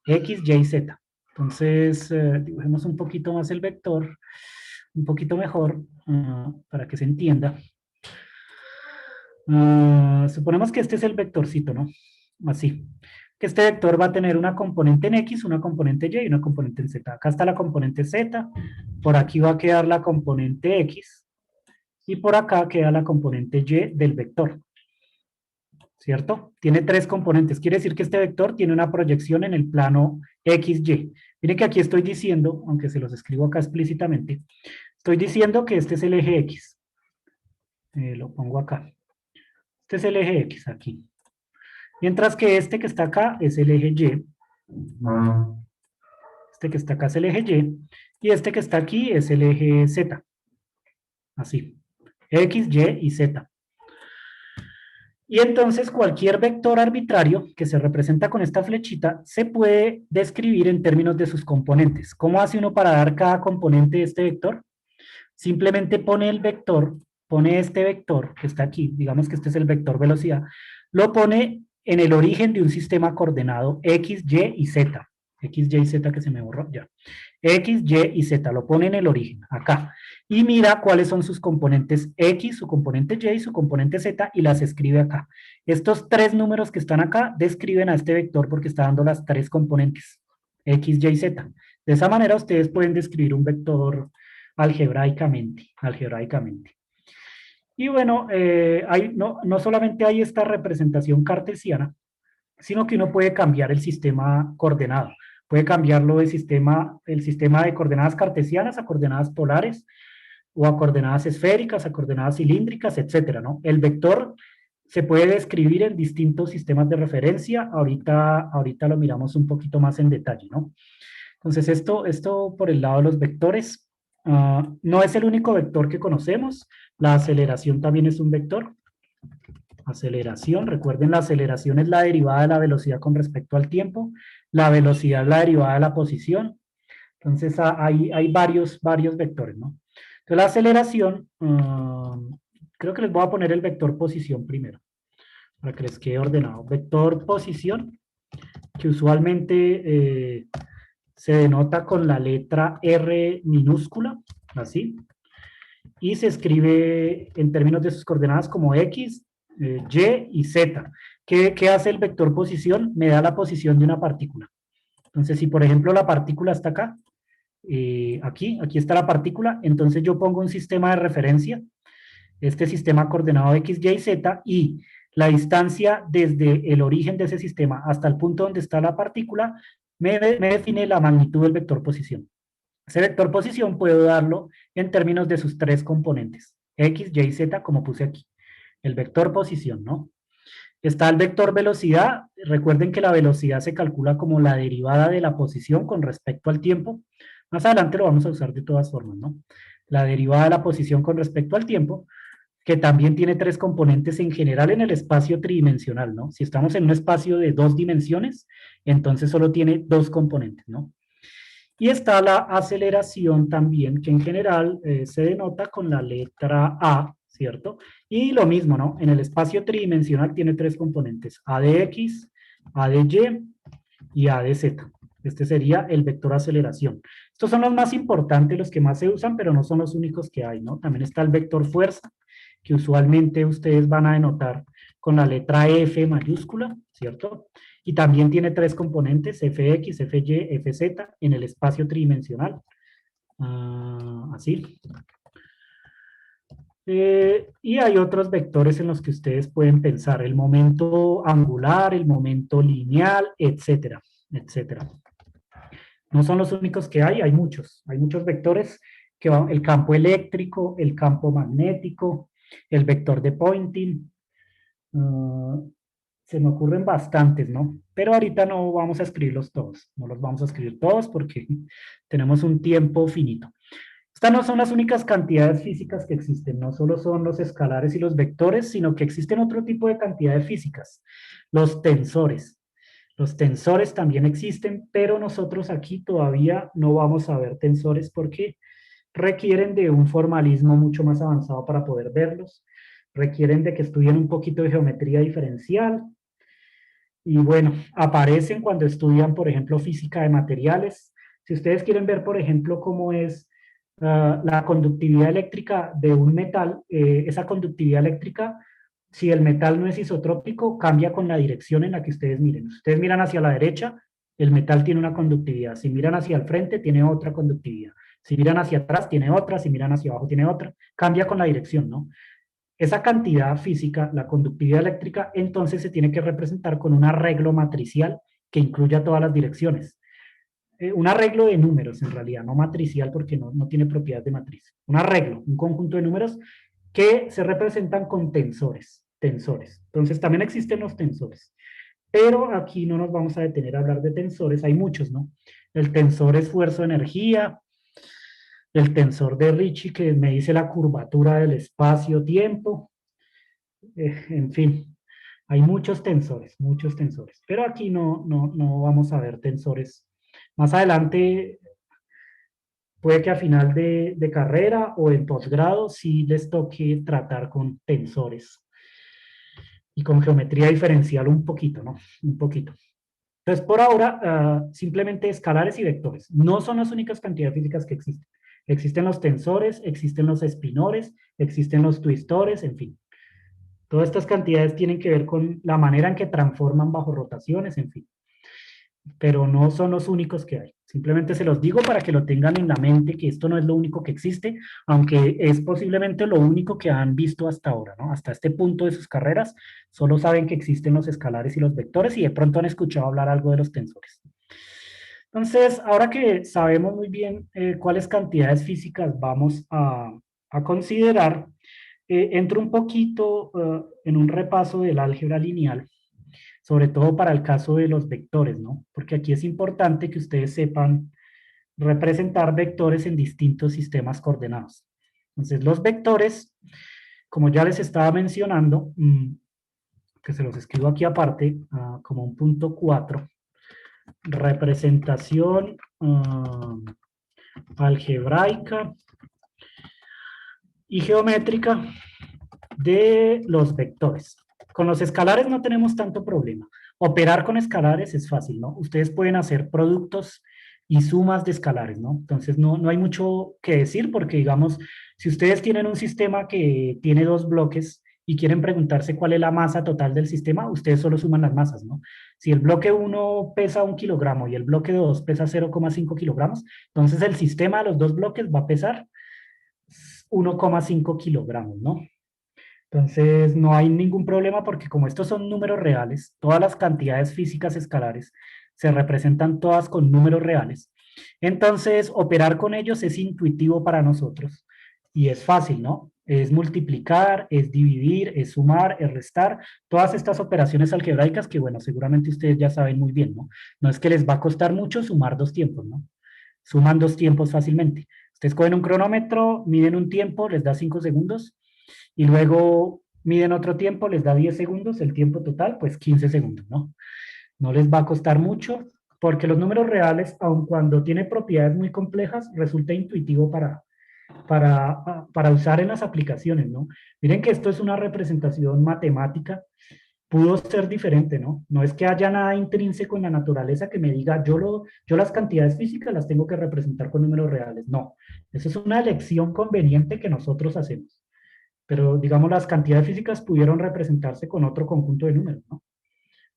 X, Y, Z. Entonces, dibujemos un poquito más el vector, un poquito mejor, para que se entienda. Suponemos que este es el vectorcito, ¿no? Así. Que este vector va a tener una componente en X, una componente Y y una componente en Z. Acá está la componente Z, por aquí va a quedar la componente X, y por acá queda la componente Y del vector. ¿Cierto? Tiene 3 componentes. Quiere decir que este vector tiene una proyección en el plano XY. Miren que aquí estoy diciendo, aunque se los escribo acá explícitamente, estoy diciendo que este es el eje X. Lo pongo acá. Este es el eje X aquí. Mientras que este que está acá es el eje Y. Este que está acá es el eje Y. Y este que está aquí es el eje Z. Así. X, Y y Z. Y entonces cualquier vector arbitrario que se representa con esta flechita se puede describir en términos de sus componentes. ¿Cómo hace uno para dar cada componente de este vector? Simplemente pone el vector, pone este vector que está aquí, digamos que este es el vector velocidad, lo pone en el origen de un sistema coordenado X, Y y Z. X, Y y Z que se me borró ya. X, Y y Z, lo pone en el origen, acá. Y mira cuáles son sus componentes X, su componente Y y su componente Z y las escribe acá. Estos 3 números que están acá describen a este vector porque está dando las 3 componentes, X, Y y Z. De esa manera ustedes pueden describir un vector algebraicamente. Y bueno, no solamente hay esta representación cartesiana, sino que uno puede cambiar el sistema coordenado. Puede cambiarlo el sistema de coordenadas cartesianas a coordenadas polares, o a coordenadas esféricas, a coordenadas cilíndricas, etcétera, ¿no? El vector se puede describir en distintos sistemas de referencia. Ahorita lo miramos un poquito más en detalle, ¿no? Entonces, esto por el lado de los vectores. No es el único vector que conocemos. La aceleración también es un vector. Aceleración, recuerden, la aceleración es la derivada de la velocidad con respecto al tiempo. La velocidad es la derivada de la posición. Entonces, hay varios vectores, ¿no? Entonces, la aceleración, creo que les voy a poner el vector posición primero, para que les quede ordenado. Vector posición, que usualmente se denota con la letra R minúscula, así, y se escribe en términos de sus coordenadas como X, Y y Z. ¿Qué hace el vector posición? Me da la posición de una partícula. Entonces, si por ejemplo la partícula está acá, aquí está la partícula, entonces yo pongo un sistema de referencia, este sistema coordenado X, Y, Z, y la distancia desde el origen de ese sistema hasta el punto donde está la partícula me define la magnitud del vector posición. Ese vector posición puedo darlo en términos de sus 3 componentes, X, Y, Z, como puse aquí. El vector posición, ¿no? Está el vector velocidad. Recuerden que la velocidad se calcula como la derivada de la posición con respecto al tiempo. Más adelante lo vamos a usar de todas formas, ¿no? La derivada de la posición con respecto al tiempo, que también tiene 3 componentes en general en el espacio tridimensional, ¿no? Si estamos en un espacio de 2 dimensiones, entonces solo tiene 2 componentes, ¿no? Y está la aceleración también, que en general se denota con la letra A, ¿cierto? Y lo mismo, ¿no? En el espacio tridimensional tiene 3 componentes, A de X, A de Y y A de Z. Este sería el vector aceleración. Estos son los más importantes, los que más se usan, pero no son los únicos que hay, ¿no? También está el vector fuerza, que usualmente ustedes van a denotar con la letra F mayúscula, ¿cierto? Y también tiene 3 componentes, Fx, Fy, Fz, en el espacio tridimensional. Así. Y hay otros vectores en los que ustedes pueden pensar, el momento angular, el momento lineal, etcétera, etcétera. No son los únicos que hay muchos vectores que van, el campo eléctrico, el campo magnético, el vector de Poynting, se me ocurren bastantes, ¿no? Pero ahorita no vamos a escribirlos todos, no los vamos a escribir todos porque tenemos un tiempo finito. Estas no son las únicas cantidades físicas que existen, no solo son los escalares y los vectores, sino que existen otro tipo de cantidades físicas, los tensores. Los tensores también existen, pero nosotros aquí todavía no vamos a ver tensores porque requieren de un formalismo mucho más avanzado para poder verlos, requieren de que estudien un poquito de geometría diferencial y bueno, aparecen cuando estudian, por ejemplo, física de materiales. Si ustedes quieren ver, por ejemplo, cómo es la conductividad eléctrica de un metal, esa conductividad eléctrica, si el metal no es isotrópico, cambia con la dirección en la que ustedes miren. Si ustedes miran hacia la derecha, el metal tiene una conductividad. Si miran hacia el frente, tiene otra conductividad. Si miran hacia atrás, tiene otra. Si miran hacia abajo, tiene otra. Cambia con la dirección, ¿no? Esa cantidad física, la conductividad eléctrica, entonces se tiene que representar con un arreglo matricial que incluya todas las direcciones. Un arreglo de números, en realidad, no matricial porque no tiene propiedades de matriz. Un arreglo, un conjunto de números que se representan con tensores. Tensores. Entonces también existen los tensores. Pero aquí no nos vamos a detener a hablar de tensores, hay muchos, ¿no? El tensor esfuerzo-energía, el tensor de Ricci que me dice la curvatura del espacio-tiempo, en fin, hay muchos tensores, pero aquí no vamos a ver tensores. Más adelante, puede que a final de carrera o en posgrado sí les toque tratar con tensores y con geometría diferencial un poquito, ¿no? Un poquito. Entonces, por ahora, simplemente escalares y vectores. No son las únicas cantidades físicas que existen. Existen los tensores, existen los espinores, existen los twistores, en fin. Todas estas cantidades tienen que ver con la manera en que transforman bajo rotaciones, en fin. Pero no son los únicos que hay. Simplemente se los digo para que lo tengan en la mente, que esto no es lo único que existe, aunque es posiblemente lo único que han visto hasta ahora, ¿no? Hasta este punto de sus carreras, solo saben que existen los escalares y los vectores y de pronto han escuchado hablar algo de los tensores. Entonces, ahora que sabemos muy bien cuáles cantidades físicas vamos a considerar, entro un poquito en un repaso del álgebra lineal, sobre todo para el caso de los vectores, ¿no? Porque aquí es importante que ustedes sepan representar vectores en distintos sistemas coordenados. Entonces, los vectores, como ya les estaba mencionando, que se los escribo aquí aparte, como un punto 4, representación algebraica y geométrica de los vectores. Con los escalares no tenemos tanto problema. Operar con escalares es fácil, ¿no? Ustedes pueden hacer productos y sumas de escalares, ¿no? Entonces no hay mucho que decir porque, digamos, si ustedes tienen un sistema que tiene dos bloques y quieren preguntarse cuál es la masa total del sistema, ustedes solo suman las masas, ¿no? Si el bloque 1 pesa 1 kilogramo y el bloque 2 pesa 0,5 kilogramos, entonces el sistema de los dos bloques va a pesar 1,5 kilogramos, ¿no? Entonces, no hay ningún problema porque como estos son números reales, todas las cantidades físicas escalares se representan todas con números reales. Entonces, operar con ellos es intuitivo para nosotros y es fácil, ¿no? Es multiplicar, es dividir, es sumar, es restar, todas estas operaciones algebraicas que, bueno, seguramente ustedes ya saben muy bien, ¿no? No es que les va a costar mucho sumar dos tiempos, ¿no? Suman dos tiempos fácilmente. Ustedes cogen un cronómetro, miden un tiempo, les da 5 segundos y luego miden otro tiempo, les da 10 segundos, el tiempo total, pues 15 segundos, ¿no? No les va a costar mucho, porque los números reales, aun cuando tienen propiedades muy complejas, resulta intuitivo para usar en las aplicaciones, ¿no? Miren que esto es una representación matemática, pudo ser diferente, ¿no? No es que haya nada intrínseco en la naturaleza que me diga, yo las cantidades físicas las tengo que representar con números reales, no. Eso es una elección conveniente que nosotros hacemos. Pero digamos las cantidades físicas pudieron representarse con otro conjunto de números, ¿no?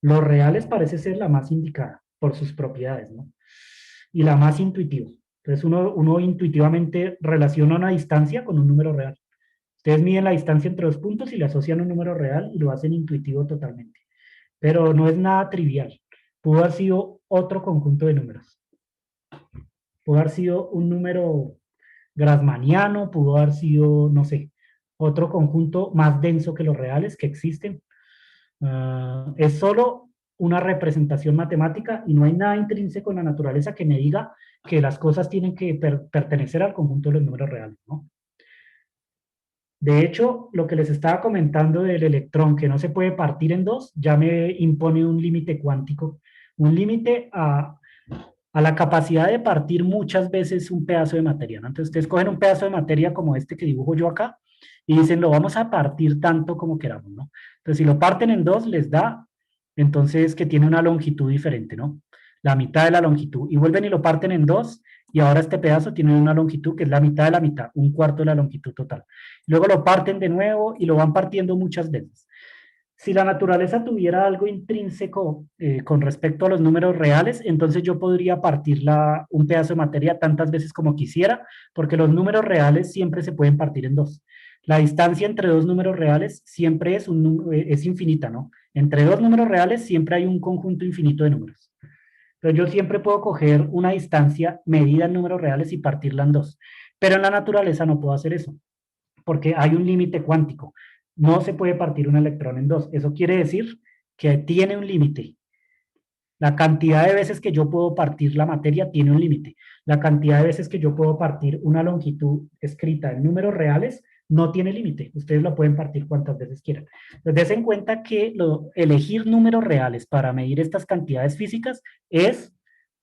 Los reales parece ser la más indicada por sus propiedades, ¿no? Y la más intuitiva. Entonces uno intuitivamente relaciona una distancia con un número real. Ustedes miden la distancia entre dos puntos y le asocian un número real y lo hacen intuitivo totalmente. Pero no es nada trivial. Pudo haber sido otro conjunto de números. Pudo haber sido un número grassmanniano, pudo haber sido, no sé, otro conjunto más denso que los reales que existen. Es solo una representación matemática y no hay nada intrínseco en la naturaleza que me diga que las cosas tienen que pertenecer al conjunto de los números reales, ¿no? De hecho, lo que les estaba comentando del electrón, que no se puede partir en dos, ya me impone un límite cuántico, un límite a la capacidad de partir muchas veces un pedazo de materia, ¿no? Entonces, ustedes cogen un pedazo de materia como este que dibujo yo acá y dicen, lo vamos a partir tanto como queramos, ¿no? Entonces, si lo parten en dos, les da, entonces, que tiene una longitud diferente, ¿no? La mitad de la longitud. Y vuelven y lo parten en dos, y ahora este pedazo tiene una longitud que es la mitad de la mitad, un cuarto de la longitud total. Luego lo parten de nuevo y lo van partiendo muchas veces. Si la naturaleza tuviera algo intrínseco con respecto a los números reales, entonces yo podría partir un pedazo de materia tantas veces como quisiera, porque los números reales siempre se pueden partir en dos. La distancia entre dos números reales siempre es infinita, ¿no? Entre dos números reales siempre hay un conjunto infinito de números. Entonces yo siempre puedo coger una distancia medida en números reales y partirla en dos. Pero en la naturaleza no puedo hacer eso porque hay un límite cuántico. No se puede partir un electrón en dos. Eso quiere decir que tiene un límite. La cantidad de veces que yo puedo partir la materia tiene un límite. La cantidad de veces que yo puedo partir una longitud escrita en números reales no tiene límite. Ustedes lo pueden partir cuantas veces quieran. Entonces, des en cuenta que elegir números reales para medir estas cantidades físicas es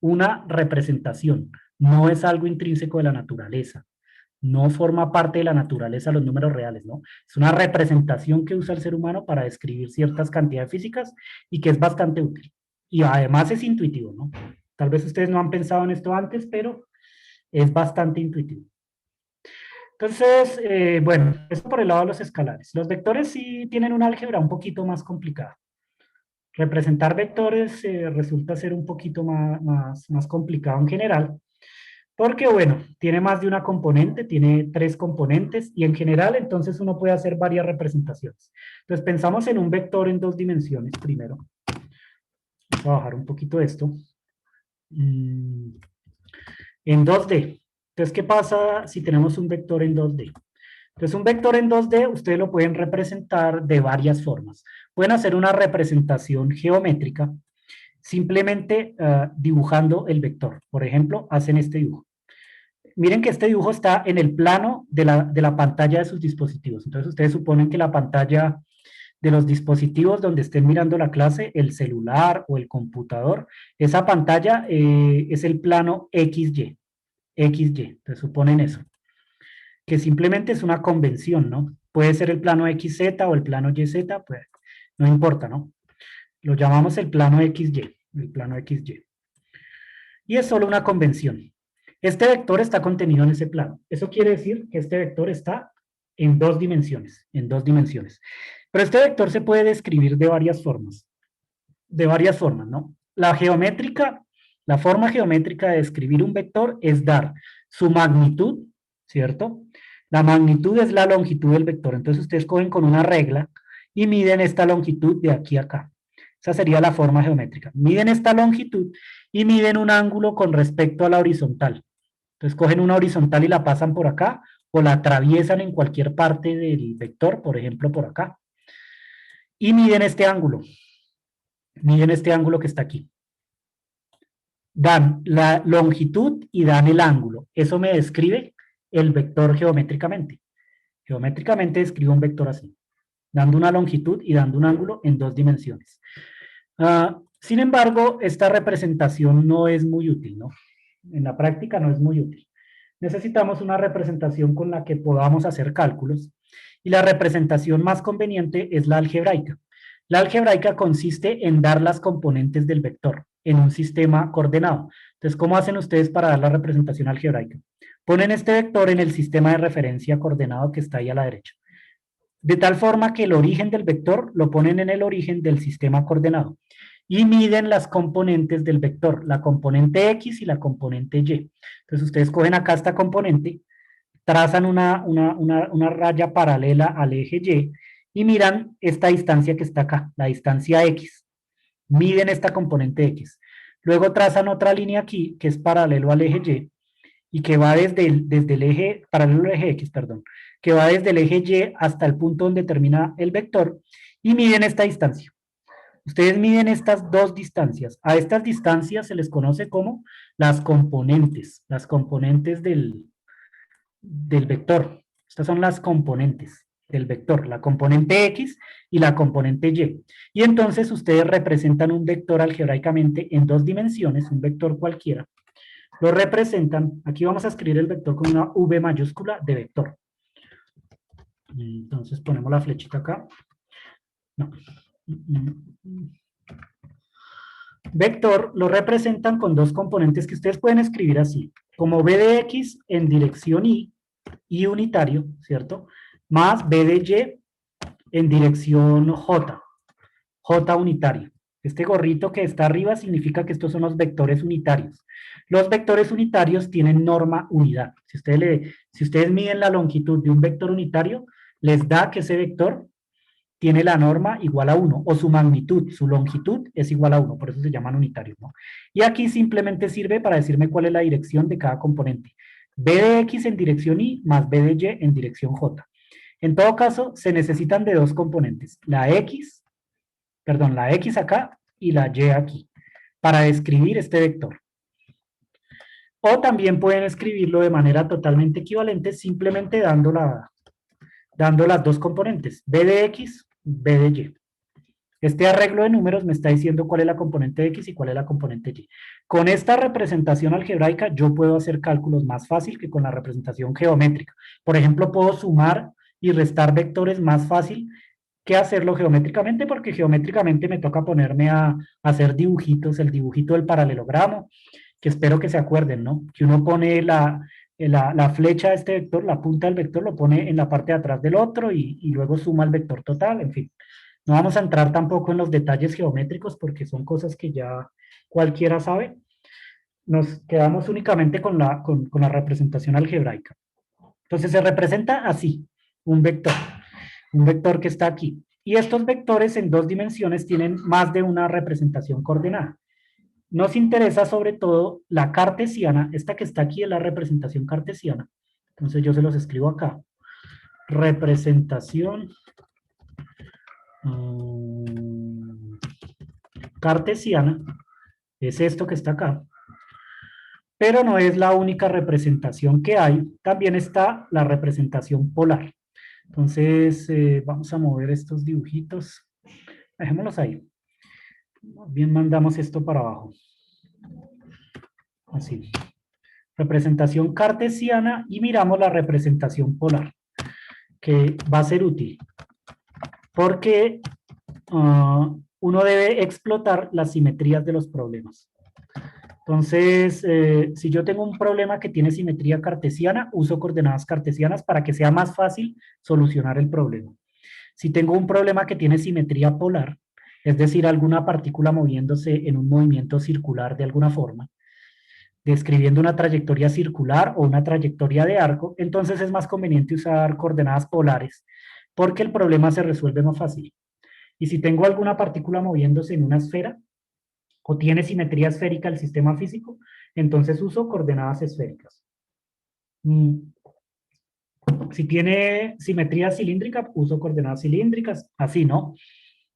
una representación, no es algo intrínseco de la naturaleza. No forma parte de la naturaleza los números reales, ¿no? Es una representación que usa el ser humano para describir ciertas cantidades físicas y que es bastante útil. Y además es intuitivo, ¿no? Tal vez ustedes no han pensado en esto antes, pero es bastante intuitivo. Entonces, bueno, eso por el lado de los escalares. Los vectores sí tienen una álgebra un poquito más complicada. Representar vectores resulta ser un poquito más complicado en general, porque bueno, tiene más de una componente, tiene tres componentes y en general entonces uno puede hacer varias representaciones. Entonces pensamos en un vector en dos dimensiones primero. Vamos a bajar un poquito esto. En 2D. Entonces, ¿qué pasa si tenemos un vector en 2D? Entonces, un vector en 2D ustedes lo pueden representar de varias formas. Pueden hacer una representación geométrica simplemente dibujando el vector. Por ejemplo, hacen este dibujo. Miren que este dibujo está en el plano de la pantalla de sus dispositivos. Entonces, ustedes suponen que la pantalla de los dispositivos donde estén mirando la clase, el celular o el computador, esa pantalla es el plano XY. XY, entonces suponen eso. Que simplemente es una convención, ¿no? Puede ser el plano XZ o el plano YZ, pues no importa, ¿no? Lo llamamos el plano XY, el plano XY. Y es solo una convención. Este vector está contenido en ese plano. Eso quiere decir que este vector está en dos dimensiones, en dos dimensiones. Pero este vector se puede describir de varias formas, ¿no? La geométrica, la forma geométrica de describir un vector es dar su magnitud, ¿cierto? La magnitud es la longitud del vector. Entonces ustedes cogen con una regla y miden esta longitud de aquí a acá. Esa sería la forma geométrica. Miden esta longitud y miden un ángulo con respecto a la horizontal. Entonces cogen una horizontal y la pasan por acá o la atraviesan en cualquier parte del vector, por ejemplo por acá. Y miden este ángulo. Miden este ángulo que está aquí. Dan la longitud y dan el ángulo. Eso me describe el vector geométricamente. Geométricamente describo un vector así, dando una longitud y dando un ángulo en dos dimensiones. Sin embargo, esta representación no es muy útil, ¿no? En la práctica no es muy útil. Necesitamos una representación con la que podamos hacer cálculos y la representación más conveniente es la algebraica. La algebraica consiste en dar las componentes del vector en un sistema coordenado. Entonces, ¿cómo hacen ustedes para dar la representación algebraica? Ponen este vector en el sistema de referencia coordenado que está ahí a la derecha. De tal forma que el origen del vector lo ponen en el origen del sistema coordenado y miden las componentes del vector, la componente X y la componente Y. Entonces ustedes cogen acá esta componente trazan una raya paralela al eje Y y miran esta distancia que está acá, la distancia X. Miden esta componente X. Luego trazan otra línea aquí que es paralelo al eje y que va desde el eje, paralelo al eje X, perdón, que va desde el eje Y hasta el punto donde termina el vector y miden esta distancia. Ustedes miden estas dos distancias. A estas distancias se les conoce como las componentes del vector. Estas son las componentes del vector, la componente X y la componente Y. Y entonces ustedes representan un vector algebraicamente en dos dimensiones, un vector cualquiera. Lo representan, aquí vamos a escribir el vector con una V mayúscula de vector. Entonces ponemos la flechita acá. No. Vector lo representan con dos componentes que ustedes pueden escribir así, como b de x en dirección y unitario, ¿cierto? Más b de y en dirección j unitario. Este gorrito que está arriba significa que estos son los vectores unitarios. Los vectores unitarios tienen norma unidad. Si ustedes miden la longitud de un vector unitario, les da que ese vector tiene la norma igual a 1, o su magnitud, su longitud es igual a 1, por eso se llaman unitarios, ¿no? Y aquí simplemente sirve para decirme cuál es la dirección de cada componente. B de X en dirección Y más B de Y en dirección J. En todo caso, se necesitan de dos componentes, la X acá y la Y aquí, para describir este vector. O también pueden escribirlo de manera totalmente equivalente, simplemente dando las dos componentes, B de X, B de Y. Este arreglo de números me está diciendo cuál es la componente X y cuál es la componente Y. Con esta representación algebraica yo puedo hacer cálculos más fácil que con la representación geométrica. Por ejemplo, puedo sumar y restar vectores más fácil que hacerlo geométricamente, porque geométricamente me toca ponerme a hacer dibujitos, el dibujito del paralelogramo, que espero que se acuerden, ¿no? Que uno pone la flecha de este vector, la punta del vector, lo pone en la parte de atrás del otro y luego suma el vector total, en fin. No vamos a entrar tampoco en los detalles geométricos porque son cosas que ya cualquiera sabe. Nos quedamos únicamente con la representación algebraica. Entonces se representa así, un vector que está aquí. Y estos vectores en dos dimensiones tienen más de una representación coordenada. Nos interesa sobre todo la cartesiana, esta que está aquí es la representación cartesiana. Entonces yo se los escribo acá. Representación cartesiana es esto que está acá. Pero no es la única representación que hay. También está la representación polar. Entonces, vamos a mover estos dibujitos. Dejémoslos ahí. Bien, mandamos esto para abajo. Así. Representación cartesiana y miramos la representación polar, que va a ser útil. Porque uno debe explotar las simetrías de los problemas. Entonces, si yo tengo un problema que tiene simetría cartesiana, uso coordenadas cartesianas para que sea más fácil solucionar el problema. Si tengo un problema que tiene simetría polar, es decir, alguna partícula moviéndose en un movimiento circular de alguna forma, describiendo una trayectoria circular o una trayectoria de arco, entonces es más conveniente usar coordenadas polares, porque el problema se resuelve más fácil. Y si tengo alguna partícula moviéndose en una esfera, o tiene simetría esférica el sistema físico, entonces uso coordenadas esféricas. Si tiene simetría cilíndrica, uso coordenadas cilíndricas, así, ¿no?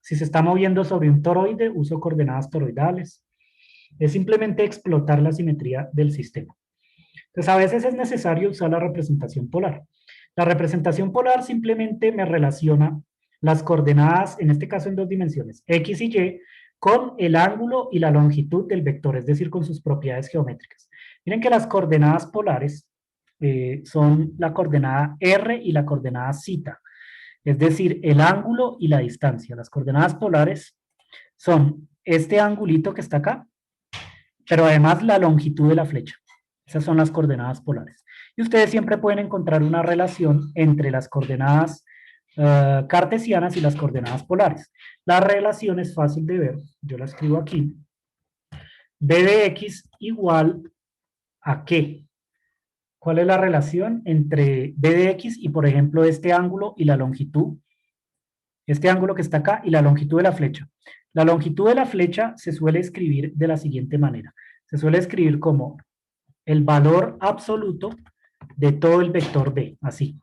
Si se está moviendo sobre un toroide, uso coordenadas toroidales. Es simplemente explotar la simetría del sistema. Entonces, a veces es necesario usar la representación polar. La representación polar simplemente me relaciona las coordenadas, en este caso en dos dimensiones, X y Y, con el ángulo y la longitud del vector, es decir, con sus propiedades geométricas. Miren que las coordenadas polares son la coordenada R y la coordenada zeta, es decir, el ángulo y la distancia. Las coordenadas polares son este angulito que está acá, pero además la longitud de la flecha. Esas son las coordenadas polares. Y ustedes siempre pueden encontrar una relación entre las coordenadas cartesianas y las coordenadas polares. La relación es fácil de ver. Yo la escribo aquí. B de X igual a ¿qué? ¿Cuál es la relación entre b de x y, por ejemplo, este ángulo y la longitud? Este ángulo que está acá y la longitud de la flecha. La longitud de la flecha se suele escribir de la siguiente manera. Se suele escribir como el valor absoluto de todo el vector b, así.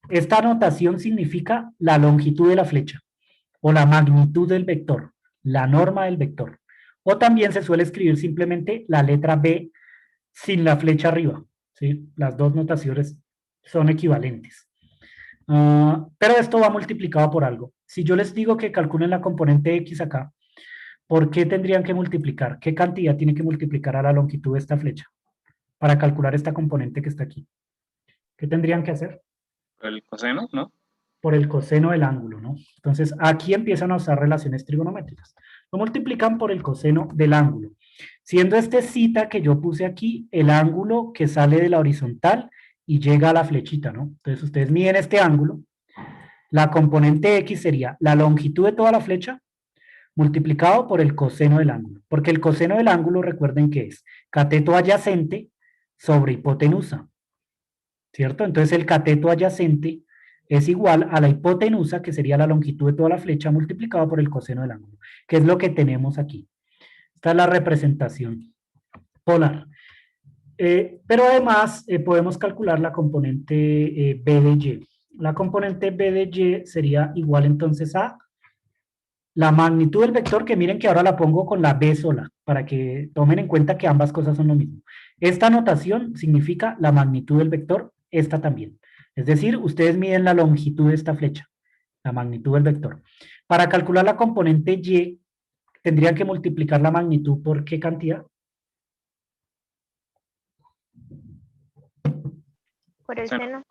Esta notación significa la longitud de la flecha o la magnitud del vector, la norma del vector. O también se suele escribir simplemente la letra b sin la flecha arriba, ¿sí? Las dos notaciones son equivalentes. Pero esto va multiplicado por algo. Si yo les digo que calculen la componente x acá, ¿por qué tendrían que multiplicar? ¿Qué cantidad tiene que multiplicar a la longitud de esta flecha para calcular esta componente que está aquí? ¿Qué tendrían que hacer? El coseno, ¿no? Por el coseno del ángulo, ¿no? Entonces, aquí empiezan a usar relaciones trigonométricas. Lo multiplican por el coseno del ángulo. Siendo este zeta que yo puse aquí, el ángulo que sale de la horizontal y llega a la flechita, ¿no? Entonces, ustedes miden este ángulo. La componente x sería la longitud de toda la flecha multiplicado por el coseno del ángulo. Porque el coseno del ángulo, recuerden que es cateto adyacente sobre hipotenusa, ¿cierto? Entonces, el cateto adyacente es igual a la hipotenusa, que sería la longitud de toda la flecha, multiplicado por el coseno del ángulo, que es lo que tenemos aquí. Esta es la representación polar. Pero además podemos calcular la componente b de y. La componente b de y sería igual entonces a la magnitud del vector, que miren que ahora la pongo con la b sola, para que tomen en cuenta que ambas cosas son lo mismo. Esta notación significa la magnitud del vector, esta también. Es decir, ustedes miden la longitud de esta flecha, la magnitud del vector. Para calcular la componente y, tendrían que multiplicar la magnitud por ¿qué cantidad? Por el seno.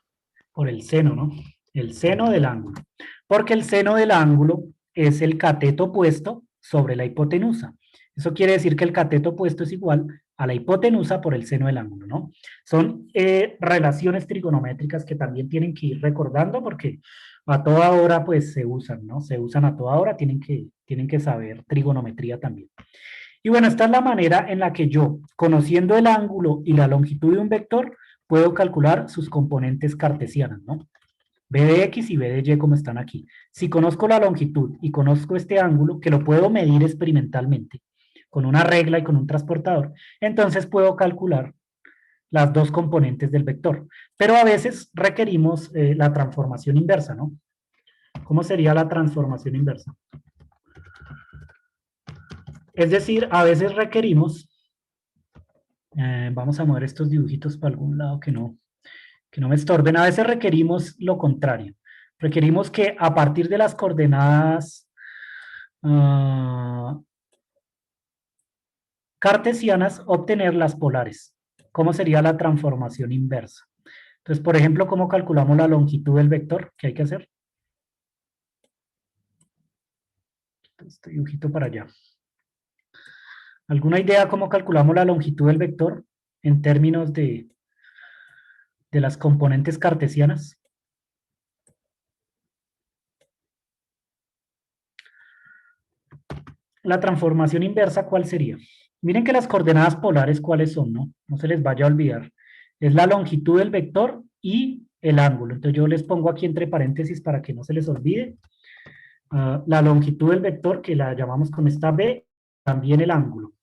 Por el seno, ¿no? El seno del ángulo. Porque el seno del ángulo es el cateto opuesto sobre la hipotenusa. Eso quiere decir que el cateto opuesto es igual a la hipotenusa por el seno del ángulo, ¿no? Son relaciones trigonométricas que también tienen que ir recordando porque a toda hora pues se usan, ¿no? Se usan a toda hora, tienen que saber trigonometría también. Y bueno, esta es la manera en la que yo, conociendo el ángulo y la longitud de un vector, puedo calcular sus componentes cartesianas, ¿no? B de X y B de Y como están aquí. Si conozco la longitud y conozco este ángulo, que lo puedo medir experimentalmente, con una regla y con un transportador, entonces puedo calcular las dos componentes del vector. Pero a veces requerimos la transformación inversa, ¿no? ¿Cómo sería la transformación inversa? Es decir, a veces requerimos, vamos a mover estos dibujitos para algún lado que no me estorben. A veces requerimos lo contrario. Requerimos que a partir de las coordenadas cartesianas obtener las polares. ¿Cómo sería la transformación inversa? Entonces, por ejemplo, ¿cómo calculamos la longitud del vector? ¿Qué hay que hacer? Este dibujito para allá. ¿Alguna idea cómo calculamos la longitud del vector en términos de las componentes cartesianas? La transformación inversa, ¿cuál sería? Miren que las coordenadas polares, ¿cuáles son? No se les vaya a olvidar. Es la longitud del vector y el ángulo. Entonces yo les pongo aquí entre paréntesis para que no se les olvide. La longitud del vector, que la llamamos con esta B, también el ángulo.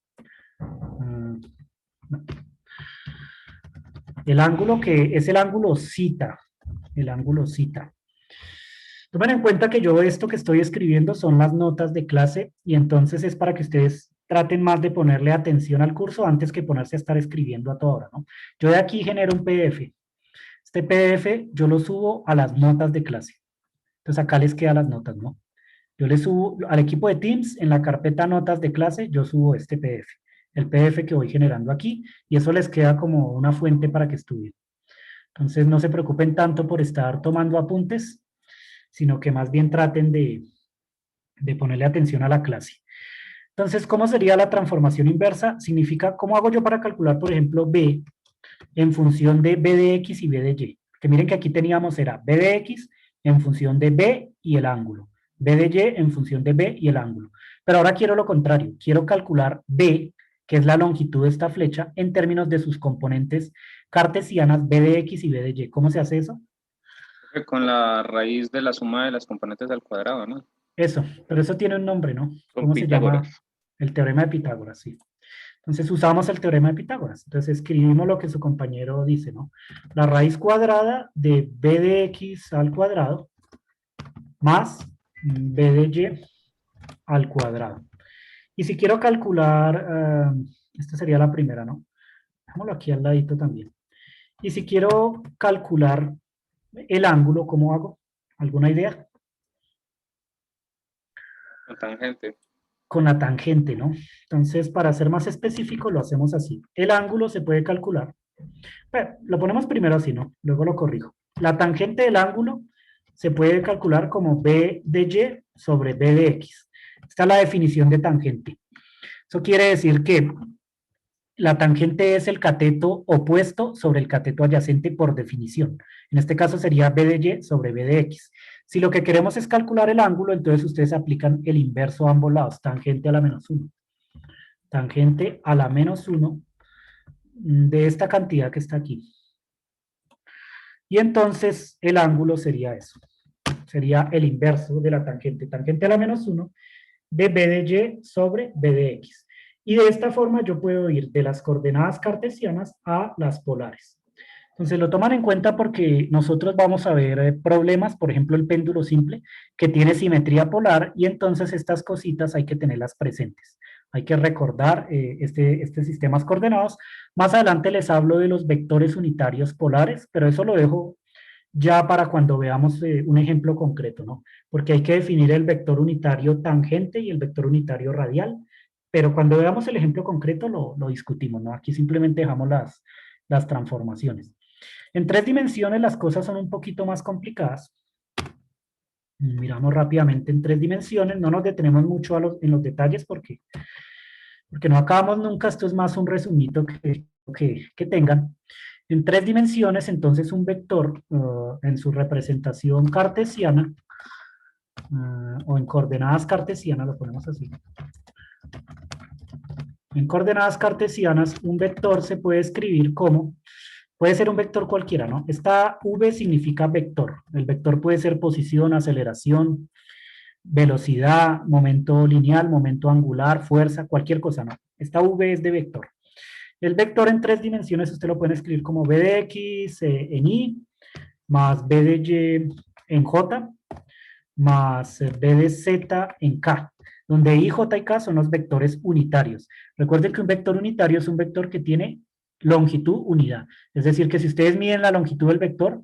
El ángulo que es el ángulo zeta. El ángulo zeta. Tomen en cuenta que yo esto que estoy escribiendo son las notas de clase y entonces es para que ustedes traten más de ponerle atención al curso antes que ponerse a estar escribiendo a toda hora, ¿no? Yo de aquí genero un PDF. Este PDF yo lo subo a las notas de clase. Entonces acá les quedan las notas, ¿no? Yo le subo al equipo de Teams en la carpeta notas de clase, yo subo este PDF. El PDF que voy generando aquí y eso les queda como una fuente para que estudien. Entonces no se preocupen tanto por estar tomando apuntes, sino que más bien traten de ponerle atención a la clase. Entonces, ¿cómo sería la transformación inversa? Significa, ¿cómo hago yo para calcular, por ejemplo, B en función de B de X y B de Y? Que miren que aquí teníamos, era B de X en función de B y el ángulo, B de Y en función de B y el ángulo. Pero ahora quiero lo contrario, quiero calcular B que es la longitud de esta flecha, en términos de sus componentes cartesianas b de x y b de y. ¿Cómo se hace eso? Con la raíz de la suma de las componentes al cuadrado, ¿no? Eso, pero eso tiene un nombre, ¿no? Con ¿Cómo se llama? Pitágoras. El teorema de Pitágoras, sí. Entonces usamos el teorema de Pitágoras. Entonces escribimos lo que su compañero dice, ¿no? La raíz cuadrada de b de x al cuadrado más b de y al cuadrado. Y si quiero calcular, esta sería la primera, ¿no? Dejémoslo aquí al ladito también. Y si quiero calcular el ángulo, ¿cómo hago? ¿Alguna idea? Con tangente. Con la tangente, ¿no? Entonces, para ser más específico, lo hacemos así. El ángulo se puede calcular. Bueno, lo ponemos primero así, ¿no? Luego lo corrijo. La tangente del ángulo se puede calcular como b de y sobre b de x. Esta es la definición de tangente. Eso quiere decir que la tangente es el cateto opuesto sobre el cateto adyacente por definición. En este caso sería b de y sobre b de x. Si lo que queremos es calcular el ángulo, entonces ustedes aplican el inverso a ambos lados, tangente a la menos 1. Tangente a la menos 1 de esta cantidad que está aquí. Y entonces el ángulo sería eso. Sería el inverso de la tangente. Tangente a la menos 1 de b de y sobre b de x. Y de esta forma yo puedo ir de las coordenadas cartesianas a las polares. Entonces lo toman en cuenta porque nosotros vamos a ver problemas, por ejemplo el péndulo simple, que tiene simetría polar y entonces estas cositas hay que tenerlas presentes. Hay que recordar este sistemas coordenados. Más adelante les hablo de los vectores unitarios polares, pero eso lo dejo ya para cuando veamos un ejemplo concreto, ¿no? Porque hay que definir el vector unitario tangente y el vector unitario radial, pero cuando veamos el ejemplo concreto lo discutimos, ¿no? Aquí simplemente dejamos las transformaciones. En 3 dimensiones las cosas son un poquito más complicadas. Miramos rápidamente en 3 dimensiones, no nos detenemos mucho en los detalles porque no acabamos nunca, esto es más un resumito que tengan. En 3 dimensiones, entonces un vector en su representación cartesiana o en coordenadas cartesianas, lo ponemos así. En coordenadas cartesianas, un vector se puede escribir como, puede ser un vector cualquiera, ¿no? Esta V significa vector. El vector puede ser posición, aceleración, velocidad, momento lineal, momento angular, fuerza, cualquier cosa, ¿no? Esta V es de vector. El vector en 3 dimensiones usted lo puede escribir como b de x en y, más b de y en j, más b de z en k, donde i, j y k son los vectores unitarios. Recuerden que un vector unitario es un vector que tiene longitud unidad. Es decir, que si ustedes miden la longitud del vector,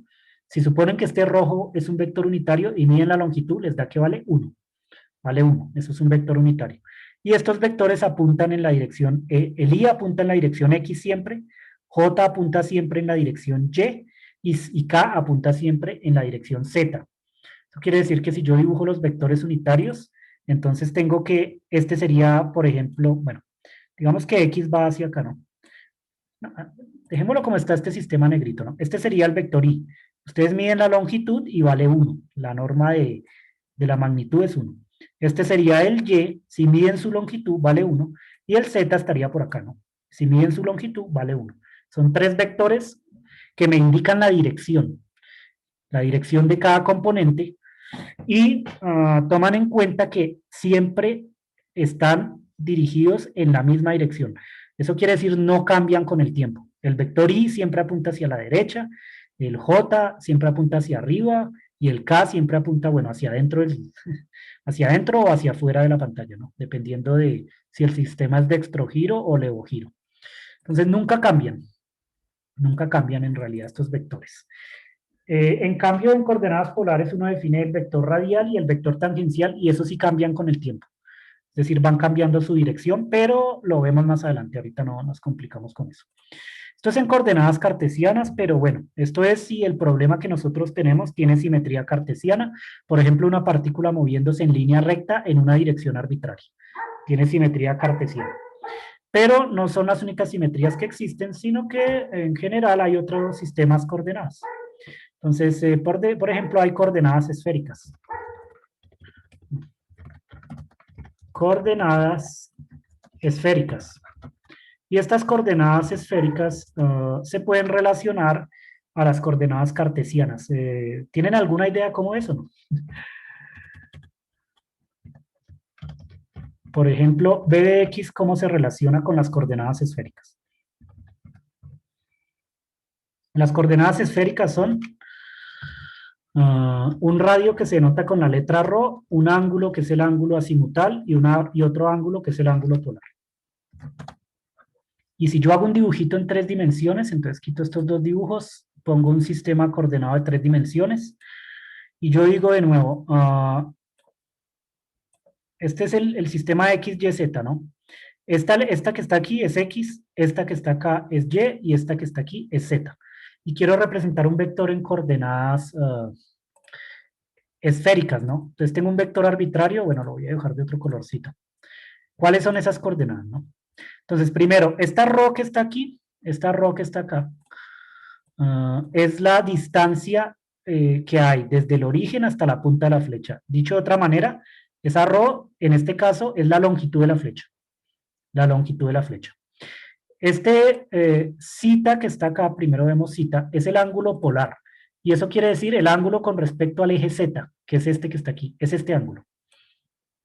si suponen que este rojo es un vector unitario y miden la longitud, les da que vale 1. Vale 1, eso es un vector unitario. Y estos vectores apuntan en la dirección, el i apunta en la dirección x siempre, j apunta siempre en la dirección y k apunta siempre en la dirección z. Eso quiere decir que si yo dibujo los vectores unitarios, entonces tengo que, este sería, por ejemplo, bueno, digamos que x va hacia acá, ¿no? Dejémoslo como está este sistema negrito, ¿no? Este sería el vector i. Ustedes miden la longitud y vale 1. La norma de la magnitud es 1. Este sería el y, si miden su longitud vale 1, y el z estaría por acá, ¿no? Si miden su longitud vale 1. Son 3 vectores que me indican la dirección de cada componente, y toman en cuenta que siempre están dirigidos en la misma dirección. Eso quiere decir no cambian con el tiempo. El vector i siempre apunta hacia la derecha, el j siempre apunta hacia arriba y el k siempre apunta, bueno, hacia adentro, hacia adentro o hacia afuera de la pantalla, ¿no? Dependiendo de si el sistema es dextrogiro o levogiro. Entonces nunca cambian en realidad estos vectores. En cambio, en coordenadas polares uno define el vector radial y el vector tangencial y eso sí cambian con el tiempo. Es decir, van cambiando su dirección, pero lo vemos más adelante. Ahorita no nos complicamos con eso. Esto es en coordenadas cartesianas, pero bueno, esto es si el problema que nosotros tenemos tiene simetría cartesiana. Por ejemplo, una partícula moviéndose en línea recta en una dirección arbitraria. Tiene simetría cartesiana. Pero no son las únicas simetrías que existen, sino que en general hay otros sistemas coordenados. Entonces, por ejemplo, hay coordenadas esféricas. Coordenadas esféricas. Y estas coordenadas esféricas se pueden relacionar a las coordenadas cartesianas. ¿Tienen alguna idea cómo es o no? Por ejemplo, b de x, ¿cómo se relaciona con las coordenadas esféricas? Las coordenadas esféricas son un radio que se denota con la letra ρ, un ángulo que es el ángulo azimutal y otro ángulo que es el ángulo polar. Y si yo hago un dibujito en 3 dimensiones, entonces quito estos 2 dibujos, pongo un sistema coordenado de 3 dimensiones, y yo digo de nuevo, este es el sistema X, Y, Z, ¿no? Esta que está aquí es X, esta que está acá es Y, y esta que está aquí es Z. Y quiero representar un vector en coordenadas esféricas, ¿no? Entonces tengo un vector arbitrario, bueno, lo voy a dibujar de otro colorcito. ¿Cuáles son esas coordenadas, no? Entonces, primero, esta ρ que está aquí, esta ρ que está acá, es la distancia que hay desde el origen hasta la punta de la flecha. Dicho de otra manera, esa ρ, en este caso, es la longitud de la flecha. La longitud de la flecha. Este zeta que está acá, primero vemos zeta, es el ángulo polar. Y eso quiere decir el ángulo con respecto al eje Z, que es este que está aquí, es este ángulo.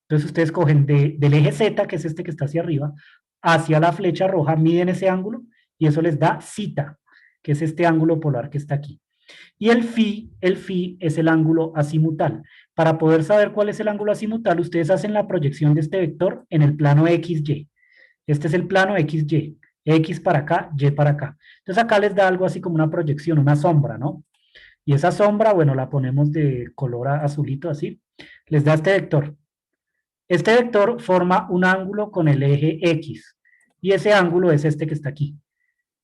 Entonces ustedes cogen del eje Z, que es este que está hacia arriba, hacia la flecha roja, miden ese ángulo y eso les da zeta, que es este ángulo polar que está aquí. Y el phi es el ángulo azimutal. Para poder saber cuál es el ángulo azimutal, ustedes hacen la proyección de este vector en el plano XY. Este es el plano XY. X para acá, Y para acá. Entonces acá les da algo así como una proyección, una sombra, ¿no? Y esa sombra, bueno, la ponemos de color azulito así. Les da este vector. Este vector forma un ángulo con el eje X. Y ese ángulo es este que está aquí.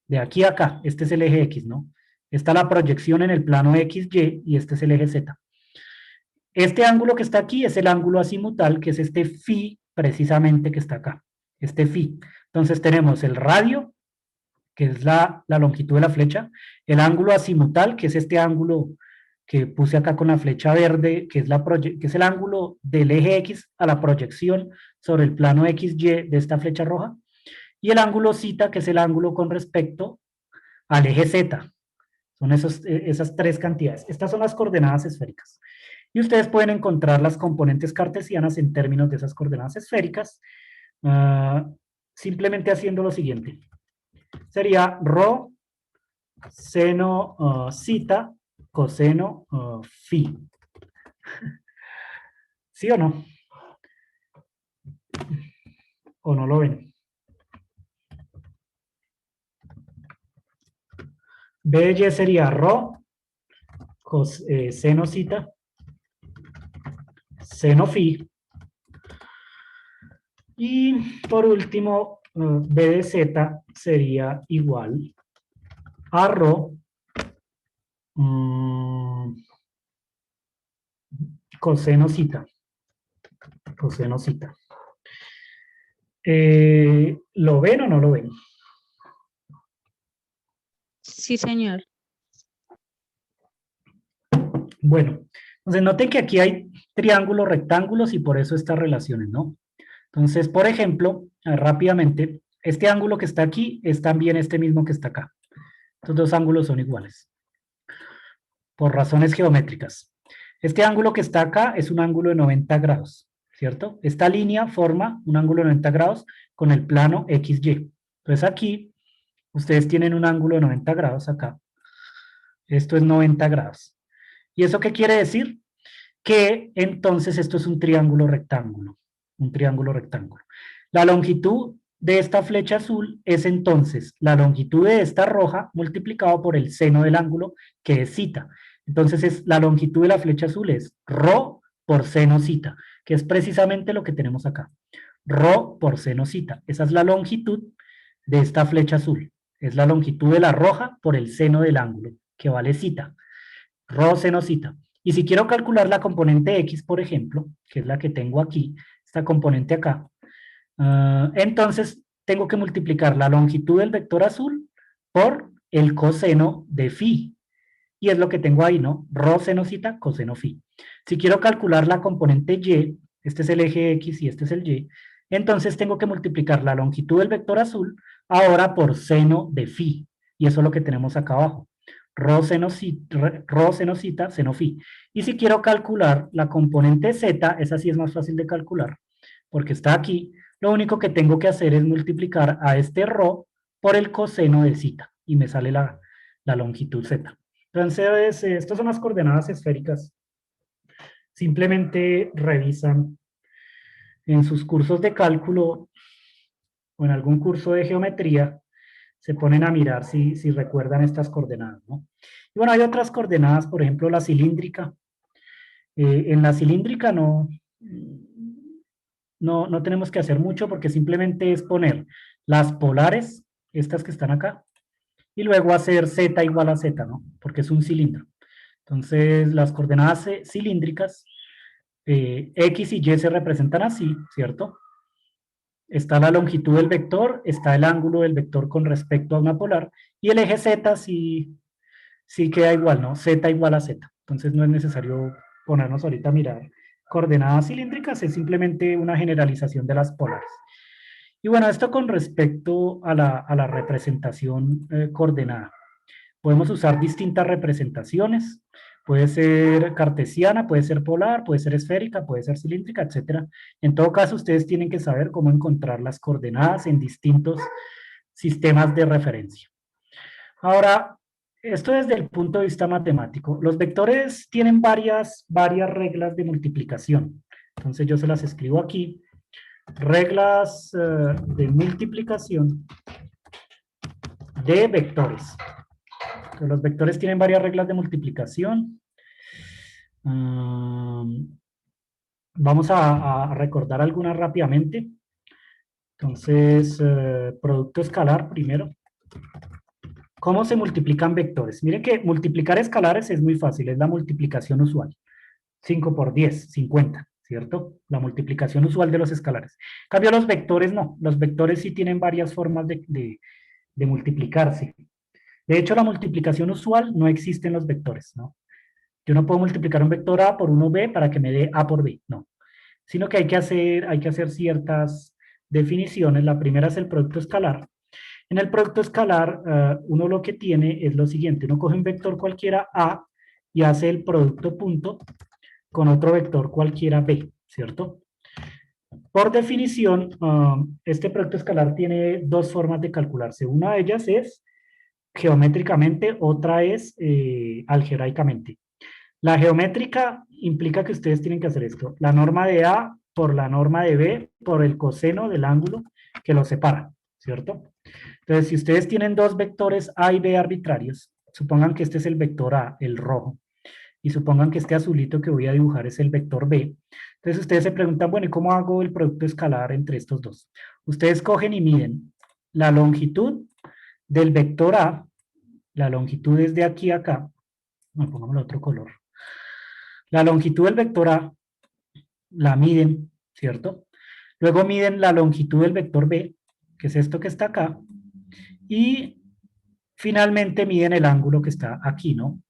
De aquí a acá, este es el eje X, ¿no? Está la proyección en el plano XY y este es el eje Z. Este ángulo que está aquí es el ángulo azimutal, que es este phi precisamente que está acá. Este phi. Entonces tenemos el radio, que es la longitud de la flecha, el ángulo azimutal, que es este ángulo que puse acá con la flecha verde, que es el ángulo del eje X a la proyección sobre el plano XY de esta flecha roja, y el ángulo zeta, que es el ángulo con respecto al eje Z. Son esas 3 cantidades. Estas son las coordenadas esféricas. Y ustedes pueden encontrar las componentes cartesianas en términos de esas coordenadas esféricas, simplemente haciendo lo siguiente. Sería ρ seno zeta coseno phi. ¿Sí o no? ¿O no lo ven? B de Y sería ρ seno zeta seno phi. Y por último, B de Z sería igual a ρ coseno zeta. Coseno zeta. ¿Lo ven o no lo ven? Sí, señor. Bueno, entonces noten que aquí hay triángulos, rectángulos y por eso estas relaciones, ¿no? Entonces, por ejemplo, rápidamente, este ángulo que está aquí es también este mismo que está acá. Estos 2 ángulos son iguales, por razones geométricas. Este ángulo que está acá es un ángulo de 90 grados, ¿cierto? Esta línea forma un ángulo de 90 grados con el plano XY. Entonces aquí, ustedes tienen un ángulo de 90 grados acá. Esto es 90 grados. ¿Y eso qué quiere decir? Que entonces esto es un triángulo rectángulo. Un triángulo rectángulo. La longitud de esta flecha azul es entonces la longitud de esta roja multiplicado por el seno del ángulo, que es zeta. Entonces la longitud de la flecha azul es ρ por seno zeta, que es precisamente lo que tenemos acá. ρ por seno zeta. Esa es la longitud de esta flecha azul. Es la longitud de la roja por el seno del ángulo, que vale zeta. Ρ seno zeta. Y si quiero calcular la componente X, por ejemplo, que es la que tengo aquí, esta componente acá, entonces tengo que multiplicar la longitud del vector azul por el coseno de phi. Y es lo que tengo ahí, ¿no? Ρ seno zeta, coseno phi. Si quiero calcular la componente Y, este es el eje X y este es el Y, entonces tengo que multiplicar la longitud del vector azul ahora por seno de phi. Y eso es lo que tenemos acá abajo. Rho senocita, seno phi. Y si quiero calcular la componente z, esa sí es más fácil de calcular, porque está aquí. Lo único que tengo que hacer es multiplicar a este rho por el coseno de zeta. Y me sale la longitud z. Entonces, estas son las coordenadas esféricas. Simplemente revisan en sus cursos de cálculo o en algún curso de geometría, se ponen a mirar si recuerdan estas coordenadas, ¿no? Y bueno, hay otras coordenadas, por ejemplo, la cilíndrica. En la cilíndrica no tenemos que hacer mucho porque simplemente es poner las polares, estas que están acá, y luego hacer z igual a z, ¿no? Porque es un cilindro. Entonces, las coordenadas cilíndricas, x y y se representan así, ¿cierto? Está la longitud del vector, está el ángulo del vector con respecto a una polar, y el eje z sí queda igual, ¿no? Z igual a z. Entonces no es necesario ponernos ahorita a mirar coordenadas cilíndricas, es simplemente una generalización de las polares. Y bueno, esto con respecto a la representación coordenada. Podemos usar distintas representaciones. Puede ser cartesiana, puede ser polar, puede ser esférica, puede ser cilíndrica, etcétera. En todo caso, ustedes tienen que saber cómo encontrar las coordenadas en distintos sistemas de referencia. Ahora, esto desde el punto de vista matemático. Los vectores tienen varias reglas de multiplicación. Entonces yo se las escribo aquí. Reglas de multiplicación de vectores. Entonces, los vectores tienen varias reglas de multiplicación. Vamos a recordar algunas rápidamente. Entonces, producto escalar primero. ¿Cómo se multiplican vectores? Miren que multiplicar escalares es muy fácil, es la multiplicación usual. 5 por 10, 50, ¿cierto? La multiplicación usual de los escalares. En cambio, los vectores no. Los vectores sí tienen varias formas de multiplicarse. De hecho, la multiplicación usual no existe en los vectores, ¿no? Yo no puedo multiplicar un vector A por uno B para que me dé A por B, no. Sino que hay que hacer ciertas definiciones. La primera es el producto escalar. En el producto escalar, uno lo que tiene es lo siguiente. Uno coge un vector cualquiera A y hace el producto punto con otro vector cualquiera B, ¿cierto? Por definición, este producto escalar tiene dos formas de calcularse. Una de ellas es geométricamente, otra es algebraicamente. La geométrica implica que ustedes tienen que hacer esto. La norma de A por la norma de B por el coseno del ángulo que los separa, ¿cierto? Entonces, si ustedes tienen dos vectores A y B arbitrarios, supongan que este es el vector A, el rojo, y supongan que este azulito que voy a dibujar es el vector B. Entonces, ustedes se preguntan, bueno, ¿y cómo hago el producto escalar entre estos dos? Ustedes cogen y miden la longitud del vector A, la longitud es de aquí a acá, bueno, pongámosle otro color. La longitud del vector A la miden, ¿cierto? Luego miden la longitud del vector B, que es esto que está acá, y finalmente miden el ángulo que está aquí, ¿no?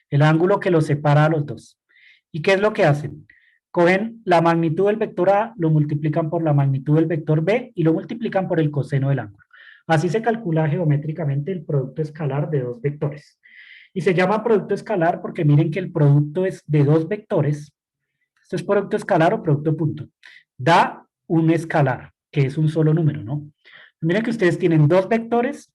El ángulo que los separa a los dos. ¿Y qué es lo que hacen? Cogen la magnitud del vector A, lo multiplican por la magnitud del vector B y lo multiplican por el coseno del ángulo. Así se calcula geométricamente el producto escalar de dos vectores. Y se llama producto escalar porque miren que el producto es de dos vectores. Esto es producto escalar o producto punto. Da un escalar, que es un solo número, ¿no? Miren que ustedes tienen dos vectores.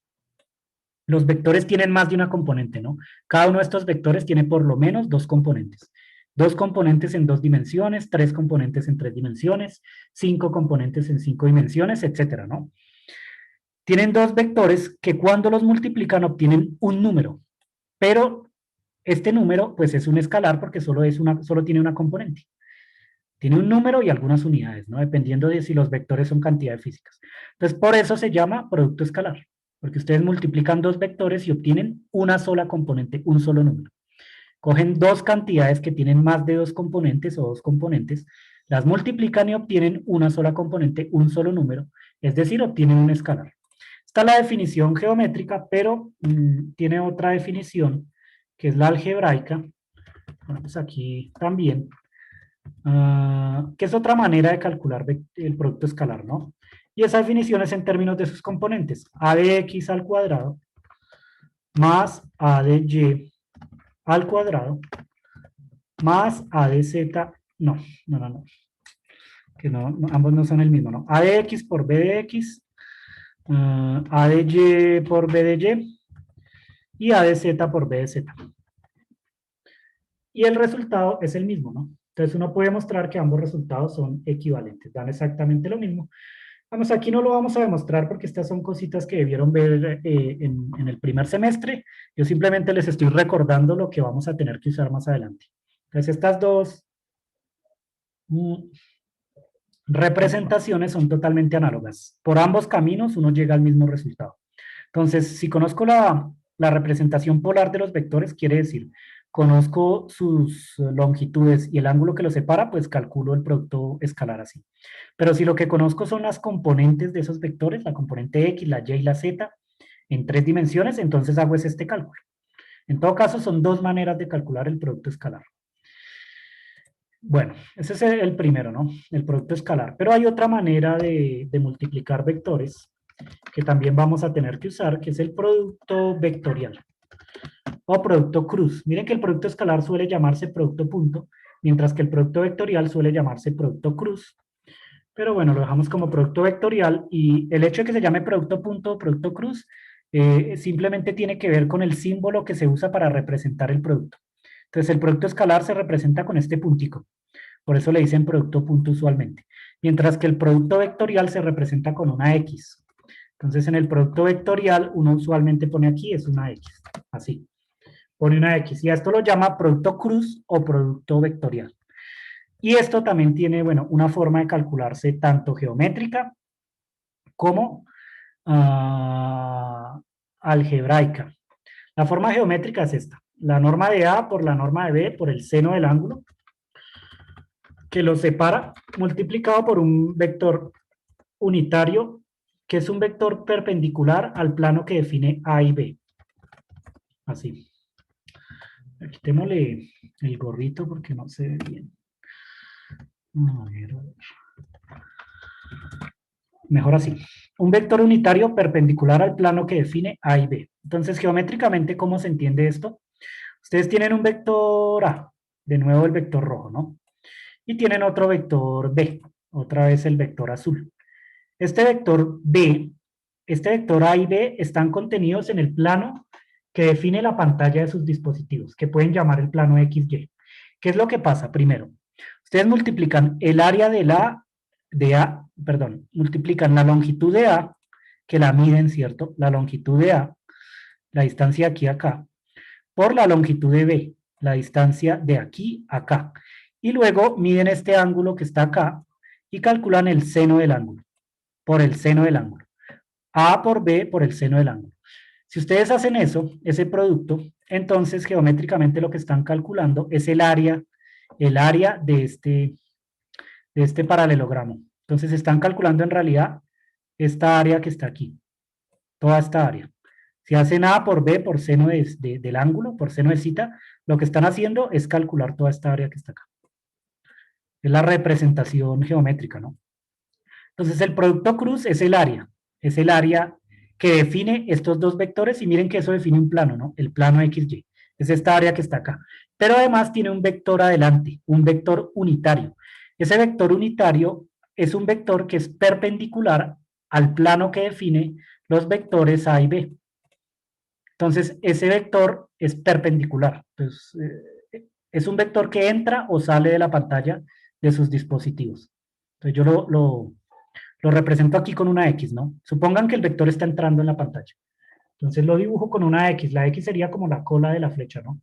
Los vectores tienen más de una componente, ¿no? Cada uno de estos vectores tiene por lo menos dos componentes. Dos componentes en dos dimensiones, tres componentes en tres dimensiones, cinco componentes en cinco dimensiones, etcétera, ¿no? Tienen dos vectores que cuando los multiplican obtienen un número, pero este número pues es un escalar porque solo tiene una componente. Tiene un número y algunas unidades, ¿no? Dependiendo de si los vectores son cantidades físicas. Entonces, por eso se llama producto escalar, porque ustedes multiplican dos vectores y obtienen una sola componente, un solo número. Cogen dos cantidades que tienen más de dos componentes o dos componentes, las multiplican y obtienen una sola componente, un solo número, es decir, obtienen un escalar. Está la definición geométrica, pero tiene otra definición, que es la algebraica. Bueno, pues aquí también. Que es otra manera de calcular el producto escalar, ¿no? Y esa definición es en términos de sus componentes. A de x al cuadrado más a de y al cuadrado más a de z. No. Que ambos no son el mismo, ¿no? A de x por b de x, a de y por b de y a de z por b de z. Y el resultado es el mismo, ¿no? Entonces uno puede mostrar que ambos resultados son equivalentes, dan exactamente lo mismo. Vamos, aquí no lo vamos a demostrar porque estas son cositas que debieron ver en el primer semestre. Yo simplemente les estoy recordando lo que vamos a tener que usar más adelante. Entonces estas dos representaciones son totalmente análogas. Por ambos caminos uno llega al mismo resultado. Entonces, si conozco la representación polar de los vectores, quiere decir, conozco sus longitudes y el ángulo que los separa, pues calculo el producto escalar así. Pero si lo que conozco son las componentes de esos vectores, la componente X, la Y y la Z, en 3 dimensiones, entonces hago este cálculo. En todo caso, son 2 maneras de calcular el producto escalar. Bueno, ese es el primero, ¿no? El producto escalar. Pero hay otra manera de multiplicar vectores que también vamos a tener que usar, que es el producto vectorial o producto cruz. Miren que el producto escalar suele llamarse producto punto, mientras que el producto vectorial suele llamarse producto cruz. Pero bueno, lo dejamos como producto vectorial y el hecho de que se llame producto punto o producto cruz simplemente tiene que ver con el símbolo que se usa para representar el producto. Entonces el producto escalar se representa con este puntico. Por eso le dicen producto punto usualmente. Mientras que el producto vectorial se representa con una X. Entonces, en el producto vectorial, uno usualmente pone aquí, es una X. Así. Pone una X. Y a esto lo llama producto cruz o producto vectorial. Y esto también tiene, bueno, una forma de calcularse tanto geométrica como algebraica. La forma geométrica es esta. La norma de A por la norma de B por el seno del ángulo que lo separa, multiplicado por un vector unitario, que es un vector perpendicular al plano que define A y B. Así. Quitémosle el gorrito porque no se ve bien. A ver. Mejor así. Un vector unitario perpendicular al plano que define A y B. Entonces, geométricamente, ¿cómo se entiende esto? Ustedes tienen un vector A, de nuevo el vector rojo, ¿no? Y tienen otro vector B, otra vez el vector azul. Este vector B, este vector A y B están contenidos en el plano que define la pantalla de sus dispositivos, que pueden llamar el plano XY. ¿Qué es lo que pasa? Primero, ustedes multiplican el área multiplican la longitud de A, que la miden, ¿cierto? La longitud de A, la distancia de aquí a acá, por la longitud de B, la distancia de aquí a acá. Y luego miden este ángulo que está acá y calculan el seno del ángulo, por el seno del ángulo. A por B por el seno del ángulo. Si ustedes hacen eso, ese producto, entonces geométricamente lo que están calculando es el área de este paralelogramo. Entonces están calculando en realidad esta área que está aquí, toda esta área. Si hacen A por B por seno del ángulo, por seno de cita, lo que están haciendo es calcular toda esta área que está acá. Es la representación geométrica, ¿no? Entonces el producto cruz es el área que define estos dos vectores y miren que eso define un plano, ¿no? El plano XY. Es esta área que está acá. Pero además tiene un vector adelante, un vector unitario. Ese vector unitario es un vector que es perpendicular al plano que define los vectores A y B. Entonces, ese vector es perpendicular. Entonces, es un vector que entra o sale de la pantalla de sus dispositivos. Entonces, yo lo represento aquí con una X, ¿no? Supongan que el vector está entrando en la pantalla. Entonces lo dibujo con una X. La X sería como la cola de la flecha, ¿no?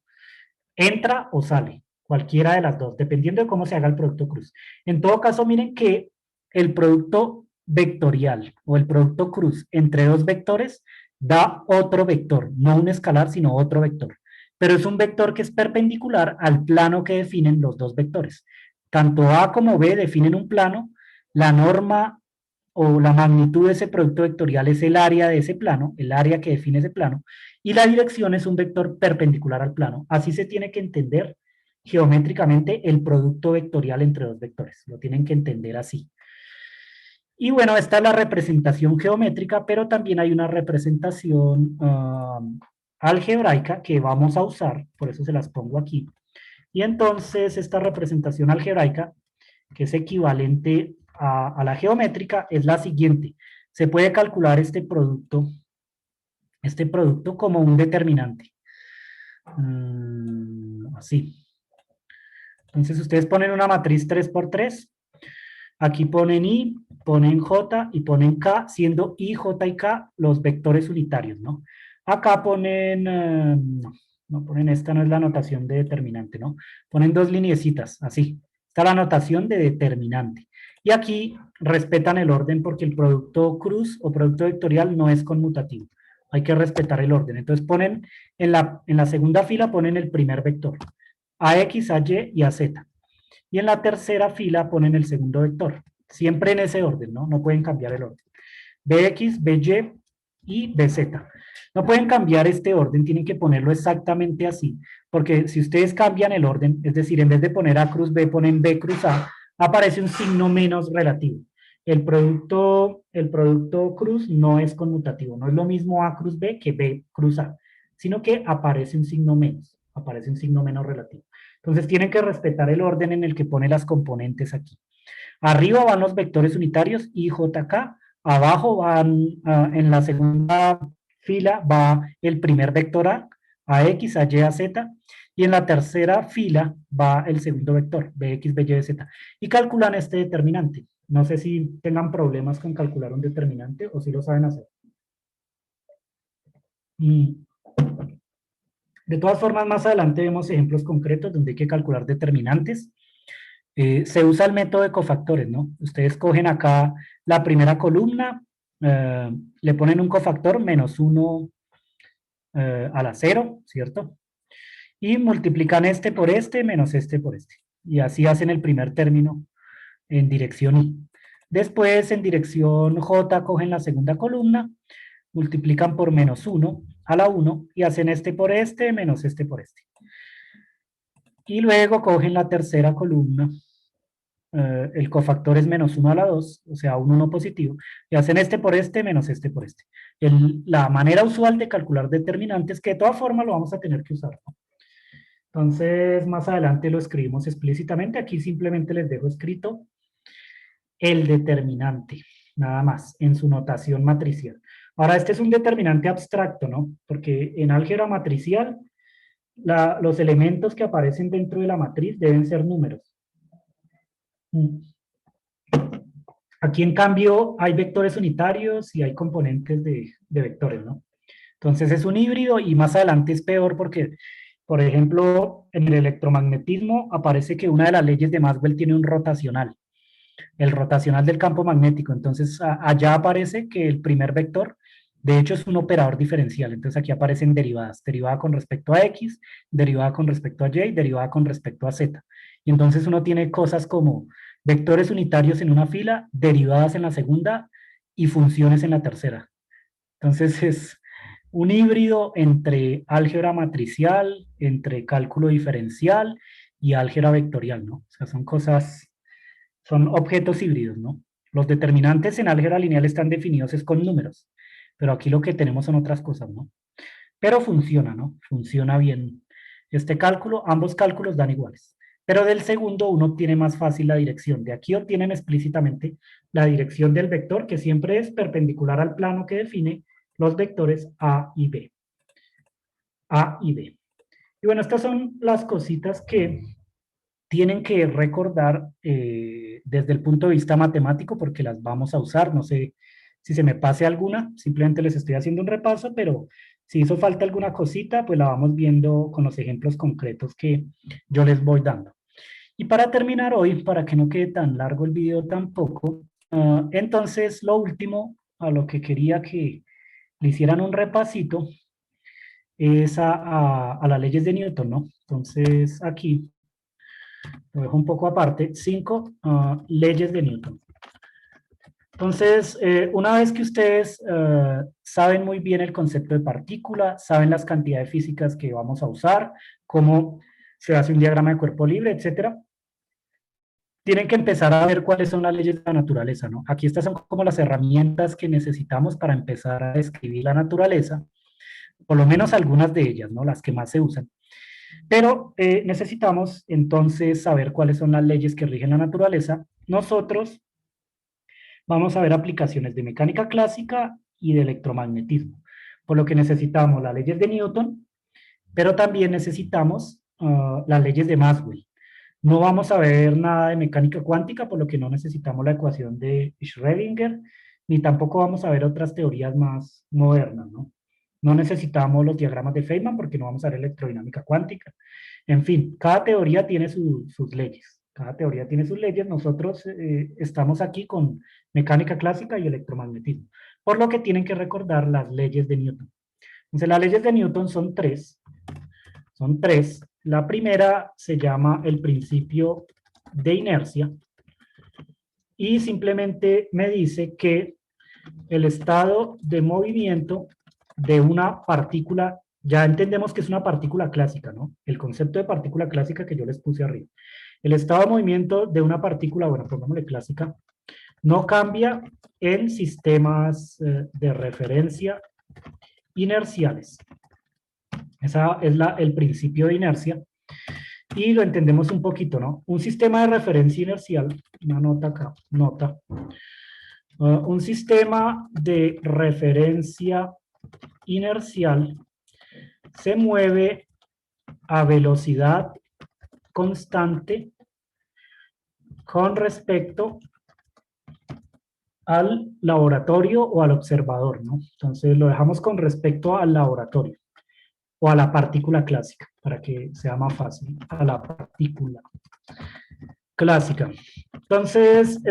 Entra o sale, cualquiera de las dos, dependiendo de cómo se haga el producto cruz. En todo caso, miren que el producto vectorial o el producto cruz entre dos vectores da otro vector, no un escalar, sino otro vector. Pero es un vector que es perpendicular al plano que definen los dos vectores. Tanto A como B definen un plano, la norma o la magnitud de ese producto vectorial es el área de ese plano, el área que define ese plano, y la dirección es un vector perpendicular al plano. Así se tiene que entender geométricamente el producto vectorial entre dos vectores. Lo tienen que entender así. Y bueno, esta es la representación geométrica, pero también hay una representación algebraica que vamos a usar, por eso se las pongo aquí. Y entonces esta representación algebraica, que es equivalente a la geométrica, es la siguiente. Se puede calcular este producto como un determinante. Así. Entonces ustedes ponen una matriz 3 por 3. Aquí ponen I, ponen J y ponen K, siendo I, J y K los vectores unitarios, ¿no? Acá ponen, no ponen, esta no es la notación de determinante, ¿no? Ponen dos lineecitas, así. Esta es la notación de determinante. Y aquí respetan el orden porque el producto cruz o producto vectorial no es conmutativo. Hay que respetar el orden. Entonces ponen, en la segunda fila ponen el primer vector, a X, a Y y a Z. Y en la tercera fila ponen el segundo vector, siempre en ese orden, ¿no? No pueden cambiar el orden. Bx, By y Bz. No pueden cambiar este orden, tienen que ponerlo exactamente así, porque si ustedes cambian el orden, es decir, en vez de poner A cruz B, ponen B cruz A, aparece un signo menos relativo. El producto cruz no es conmutativo, no es lo mismo A cruz B que B cruz A, sino que aparece un signo menos relativo. Entonces tienen que respetar el orden en el que pone las componentes aquí. Arriba van los vectores unitarios I, J, K. Abajo van, en la segunda fila va el primer vector a X, a Y, a Z. Y en la tercera fila va el segundo vector, Bx, By, Z. Y calculan este determinante. No sé si tengan problemas con calcular un determinante o si lo saben hacer. Mm. De todas formas, más adelante vemos ejemplos concretos donde hay que calcular determinantes. Se usa el método de cofactores, ¿no? Ustedes cogen acá la primera columna, le ponen un cofactor menos 1 a la 0, ¿cierto? Y multiplican este por este menos este por este. Y así hacen el primer término en dirección I. Después, en dirección J, cogen la segunda columna, multiplican por menos 1 a la 1 y hacen este por este menos este por este. Y luego cogen la tercera columna, el cofactor es menos 1 a la 2, o sea, un 1 positivo, y hacen este por este menos este por este. La manera usual de calcular determinantes, que de todas formas lo vamos a tener que usar, ¿no? Entonces, más adelante lo escribimos explícitamente, aquí simplemente les dejo escrito el determinante, nada más, en su notación matricial. Ahora, este es un determinante abstracto, ¿no? Porque en álgebra matricial, los elementos que aparecen dentro de la matriz deben ser números. Aquí, en cambio, hay vectores unitarios y hay componentes de vectores, ¿no? Entonces es un híbrido y más adelante es peor porque, por ejemplo, en el electromagnetismo aparece que una de las leyes de Maxwell tiene un rotacional, el rotacional del campo magnético. Entonces allá aparece que el primer vector, de hecho, es un operador diferencial. Entonces aquí aparecen derivadas, derivada con respecto a X, derivada con respecto a Y, derivada con respecto a Z. Y entonces uno tiene cosas como vectores unitarios en una fila, derivadas en la segunda y funciones en la tercera. Entonces es un híbrido entre álgebra matricial, entre cálculo diferencial y álgebra vectorial, ¿no? O sea, son objetos híbridos, ¿no? Los determinantes en álgebra lineal están definidos es con números, pero aquí lo que tenemos son otras cosas, ¿no? Pero funciona, ¿no? Funciona bien este cálculo, ambos cálculos dan iguales. Pero del segundo uno obtiene más fácil la dirección. De aquí obtienen explícitamente la dirección del vector, que siempre es perpendicular al plano que define los vectores A y B. A y B. Y bueno, estas son las cositas que tienen que recordar desde el punto de vista matemático, porque las vamos a usar. No sé si se me pase alguna, simplemente les estoy haciendo un repaso, pero si hizo falta alguna cosita, pues la vamos viendo con los ejemplos concretos que yo les voy dando. Y para terminar hoy, para que no quede tan largo el video tampoco, entonces lo último a lo que quería que le hicieran un repasito es a las leyes de Newton, ¿no? Entonces aquí lo dejo un poco aparte, 5 leyes de Newton. Entonces, una vez que ustedes saben muy bien el concepto de partícula, saben las cantidades físicas que vamos a usar, cómo se hace un diagrama de cuerpo libre, etcétera, tienen que empezar a ver cuáles son las leyes de la naturaleza, ¿no? Aquí estas son como las herramientas que necesitamos para empezar a describir la naturaleza, por lo menos algunas de ellas, ¿no? Las que más se usan. Pero necesitamos entonces saber cuáles son las leyes que rigen la naturaleza. Nosotros vamos a ver aplicaciones de mecánica clásica y de electromagnetismo, por lo que necesitamos las leyes de Newton, pero también necesitamos las leyes de Maxwell. No vamos a ver nada de mecánica cuántica, por lo que no necesitamos la ecuación de Schrödinger, ni tampoco vamos a ver otras teorías más modernas, ¿no? No necesitamos los diagramas de Feynman porque no vamos a ver electrodinámica cuántica. En fin, cada teoría tiene sus leyes. Cada teoría tiene sus leyes. Nosotros estamos aquí con mecánica clásica y electromagnetismo, por lo que tienen que recordar las leyes de Newton. Entonces, las leyes de Newton son tres. Son tres. La primera se llama el principio de inercia y simplemente me dice que el estado de movimiento de una partícula, ya entendemos que es una partícula clásica, ¿no? El concepto de partícula clásica que yo les puse arriba. El estado de movimiento de una partícula, bueno, pongámosle clásica, no cambia en sistemas de referencia inerciales. Esa es el principio de inercia. Y lo entendemos un poquito, ¿no? Un sistema de referencia inercial, una nota acá, nota. Un sistema de referencia inercial se mueve a velocidad constante con respecto al laboratorio o al observador, ¿no? Entonces lo dejamos con respecto al laboratorio o a la partícula clásica, para que sea más fácil, a la partícula clásica. Entonces,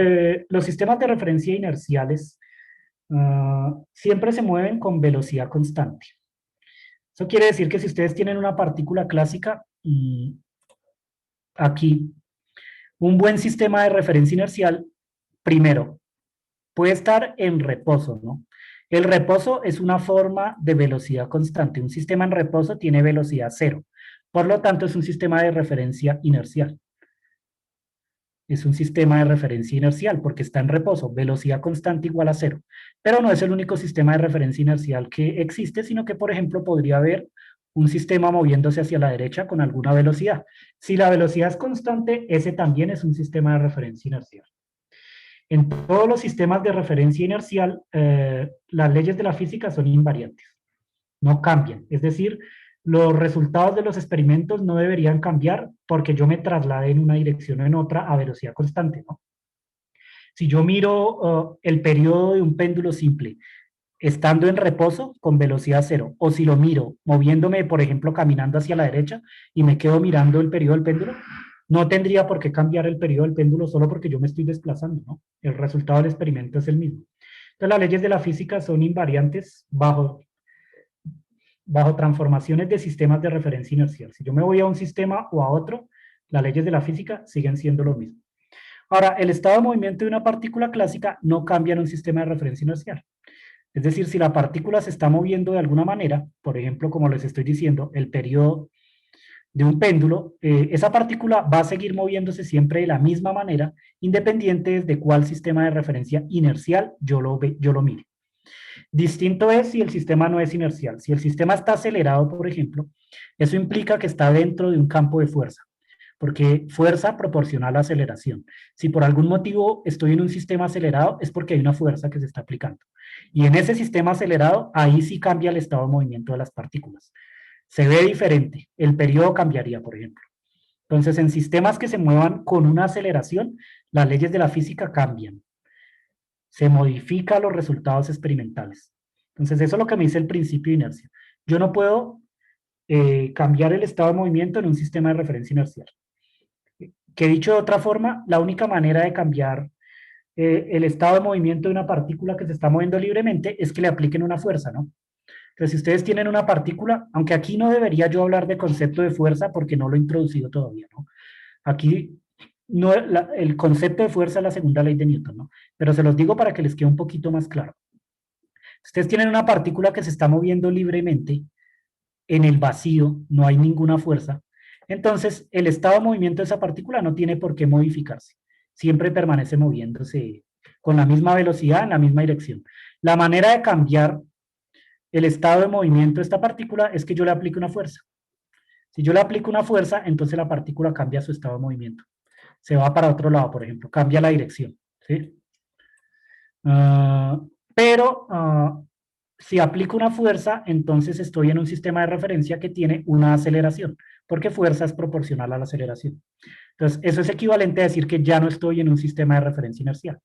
los sistemas de referencia inerciales siempre se mueven con velocidad constante. Eso quiere decir que si ustedes tienen una partícula clásica, y aquí, un buen sistema de referencia inercial, primero, puede estar en reposo, ¿no? El reposo es una forma de velocidad constante. Un sistema en reposo tiene velocidad cero. Por lo tanto, es un sistema de referencia inercial. Es un sistema de referencia inercial porque está en reposo, velocidad constante igual a cero. Pero no es el único sistema de referencia inercial que existe, sino que, por ejemplo, podría haber un sistema moviéndose hacia la derecha con alguna velocidad. Si la velocidad es constante, ese también es un sistema de referencia inercial. En todos los sistemas de referencia inercial, las leyes de la física son invariantes, no cambian. Es decir, los resultados de los experimentos no deberían cambiar porque yo me trasladé en una dirección o en otra a velocidad constante, ¿no? Si yo miro el periodo de un péndulo simple estando en reposo con velocidad cero, o si lo miro moviéndome, por ejemplo, caminando hacia la derecha y me quedo mirando el periodo del péndulo, no tendría por qué cambiar el periodo del péndulo solo porque yo me estoy desplazando, ¿no? El resultado del experimento es el mismo. Entonces, las leyes de la física son invariantes bajo transformaciones de sistemas de referencia inercial. Si yo me voy a un sistema o a otro, las leyes de la física siguen siendo lo mismo. Ahora, el estado de movimiento de una partícula clásica no cambia en un sistema de referencia inercial. Es decir, si la partícula se está moviendo de alguna manera, por ejemplo, como les estoy diciendo, el periodo de un péndulo, esa partícula va a seguir moviéndose siempre de la misma manera, independiente de cuál sistema de referencia inercial yo lo mire. Distinto es si el sistema no es inercial. Si el sistema está acelerado, por ejemplo, eso implica que está dentro de un campo de fuerza, porque fuerza proporciona a la aceleración. Si por algún motivo estoy en un sistema acelerado, es porque hay una fuerza que se está aplicando. Y en ese sistema acelerado, ahí sí cambia el estado de movimiento de las partículas. Se ve diferente. El periodo cambiaría, por ejemplo. Entonces, en sistemas que se muevan con una aceleración, las leyes de la física cambian. Se modifican los resultados experimentales. Entonces, eso es lo que me dice el principio de inercia. Yo no puedo cambiar el estado de movimiento en un sistema de referencia inercial. Que dicho de otra forma, la única manera de cambiar el estado de movimiento de una partícula que se está moviendo libremente es que le apliquen una fuerza, ¿no? Entonces, si ustedes tienen una partícula, aunque aquí no debería yo hablar de concepto de fuerza porque no lo he introducido todavía, ¿no? Aquí no, el concepto de fuerza es la segunda ley de Newton, ¿no? Pero se los digo para que les quede un poquito más claro. Ustedes tienen una partícula que se está moviendo libremente en el vacío, no hay ninguna fuerza. Entonces, el estado de movimiento de esa partícula no tiene por qué modificarse. siempre permanece moviéndose con la misma velocidad en la misma dirección. La manera de cambiar el estado de movimiento de esta partícula es que yo le aplique una fuerza. Si yo le aplico una fuerza, entonces la partícula cambia su estado de movimiento. Se va para otro lado, por ejemplo, cambia la dirección. ¿Sí? Pero si aplico una fuerza, entonces estoy en un sistema de referencia que tiene una aceleración, porque fuerza es proporcional a la aceleración. Entonces, eso es equivalente a decir que ya no estoy en un sistema de referencia inercial.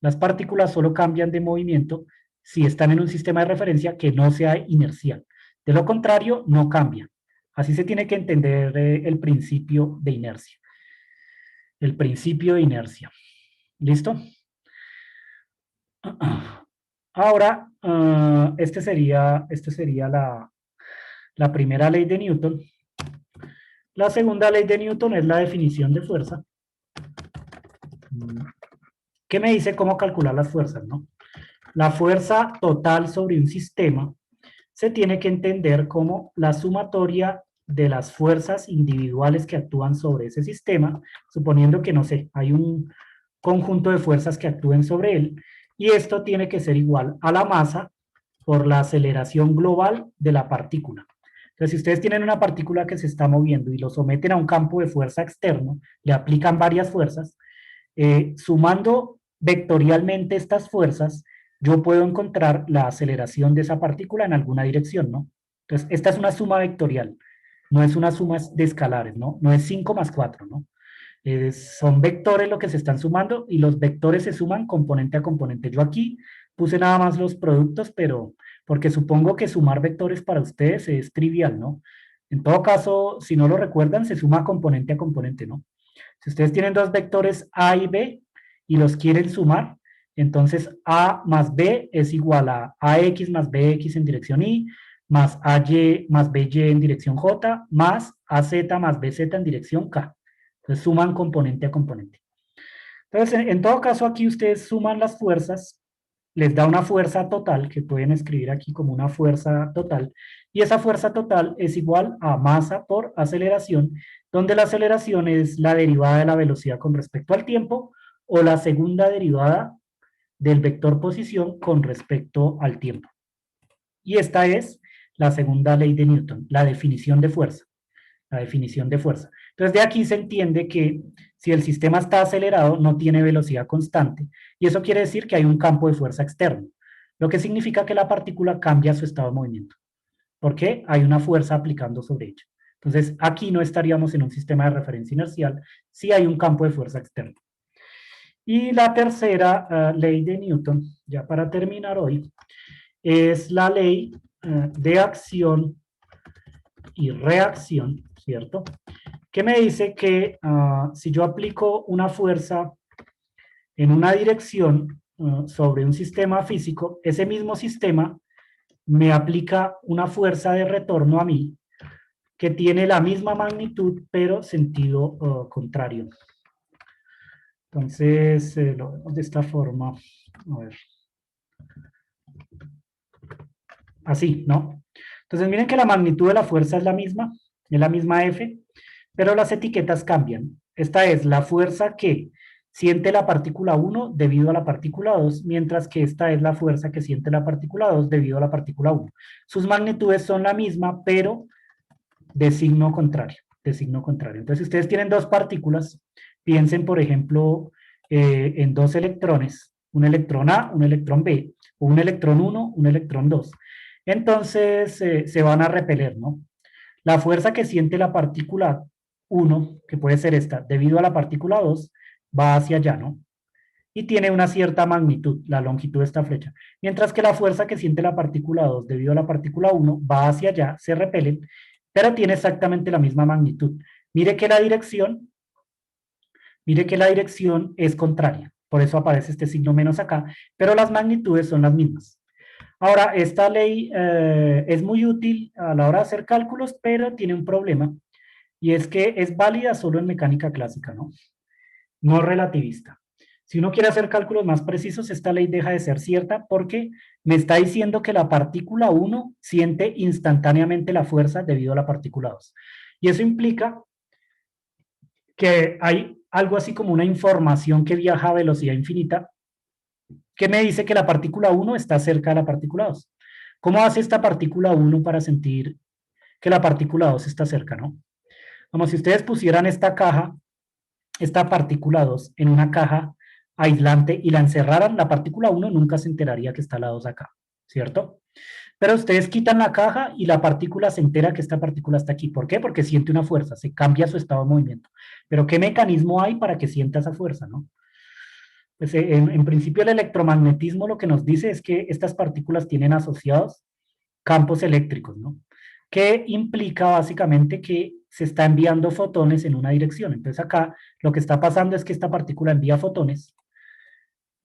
Las partículas solo cambian de movimiento si están en un sistema de referencia que no sea inercial. De lo contrario, no cambian. Así se tiene que entender el principio de inercia. El principio de inercia. ¿Listo? Ahora, este sería la primera ley de Newton. La segunda ley de Newton es la definición de fuerza, que me dice cómo calcular las fuerzas, ¿no? La fuerza total sobre un sistema se tiene que entender como la sumatoria de las fuerzas individuales que actúan sobre ese sistema, suponiendo que, no sé, hay un conjunto de fuerzas que actúen sobre él, y esto tiene que ser igual a la masa por la aceleración global de la partícula. Entonces, si ustedes tienen una partícula que se está moviendo y lo someten a un campo de fuerza externo, le aplican varias fuerzas, sumando vectorialmente estas fuerzas, yo puedo encontrar la aceleración de esa partícula en alguna dirección, ¿no? Entonces, esta es una suma vectorial, no es una suma de escalares, ¿no? No es 5 más 4, ¿no? Son vectores lo que se están sumando y los vectores se suman componente a componente. Yo aquí puse nada más los productos, pero porque supongo que sumar vectores para ustedes es trivial, ¿no? En todo caso, si no lo recuerdan, se suma componente a componente, ¿no? Si ustedes tienen dos vectores A y B y los quieren sumar, entonces A más B es igual a AX más BX en dirección Y, más AY más BY en dirección J, más AZ más BZ en dirección K. Entonces suman componente a componente. Entonces, en todo caso, aquí ustedes suman las fuerzas, les da una fuerza total, que pueden escribir aquí como una fuerza total, y esa fuerza total es igual a masa por aceleración, donde la aceleración es la derivada de la velocidad con respecto al tiempo, o la segunda derivada del vector posición con respecto al tiempo. Y esta es la segunda ley de Newton, la definición de fuerza. La definición de fuerza. Entonces, de aquí se entiende que si el sistema está acelerado, no tiene velocidad constante, y eso quiere decir que hay un campo de fuerza externo, lo que significa que la partícula cambia su estado de movimiento, porque hay una fuerza aplicando sobre ella. Entonces, aquí no estaríamos en un sistema de referencia inercial si hay un campo de fuerza externo. Y la tercera ley de Newton, ya para terminar hoy, es la ley de acción y reacción, ¿cierto? Que me dice que si yo aplico una fuerza en una dirección sobre un sistema físico, ese mismo sistema me aplica una fuerza de retorno a mí que tiene la misma magnitud, pero sentido contrario. Entonces, lo vemos de esta forma. A ver. Así, ¿no? Entonces, miren que la magnitud de la fuerza es la misma F, pero las etiquetas cambian. Esta es la fuerza que siente la partícula 1 debido a la partícula 2, mientras que esta es la fuerza que siente la partícula 2 debido a la partícula 1. Sus magnitudes son la misma, pero de signo contrario, de signo contrario. Entonces, si ustedes tienen dos partículas, piensen, por ejemplo, en dos electrones, un electrón A, un electrón B, o un electrón 1, un electrón 2. Entonces, se van a repeler, ¿no? La fuerza que siente la partícula 1, que puede ser esta, debido a la partícula 2, va hacia allá, ¿no? Y tiene una cierta magnitud, la longitud de esta flecha. Mientras que la fuerza que siente la partícula 2 debido a la partícula 1 va hacia allá, se repelen, pero tiene exactamente la misma magnitud. Mire que la dirección, mire que la dirección es contraria. Por eso aparece este signo menos acá, pero las magnitudes son las mismas. Ahora, esta ley es muy útil a la hora de hacer cálculos, pero tiene un problema, y es que es válida solo en mecánica clásica, ¿no? No relativista. Si uno quiere hacer cálculos más precisos, esta ley deja de ser cierta porque me está diciendo que la partícula 1 siente instantáneamente la fuerza debido a la partícula 2. Y eso implica que hay algo así como una información que viaja a velocidad infinita, que me dice que la partícula 1 está cerca de la partícula 2. ¿Cómo hace esta partícula 1 para sentir que la partícula 2 está cerca, no? Como si ustedes pusieran esta caja, esta partícula 2, en una caja aislante y la encerraran, la partícula 1 nunca se enteraría que está la 2 acá, ¿cierto? Pero ustedes quitan la caja y la partícula se entera que esta partícula está aquí. ¿Por qué? Porque siente una fuerza, se cambia su estado de movimiento. Pero ¿qué mecanismo hay para que sienta esa fuerza, no? Pues en principio el electromagnetismo lo que nos dice es que estas partículas tienen asociados campos eléctricos, ¿no? Que implica básicamente que se está enviando fotones en una dirección. Entonces acá lo que está pasando es que esta partícula envía fotones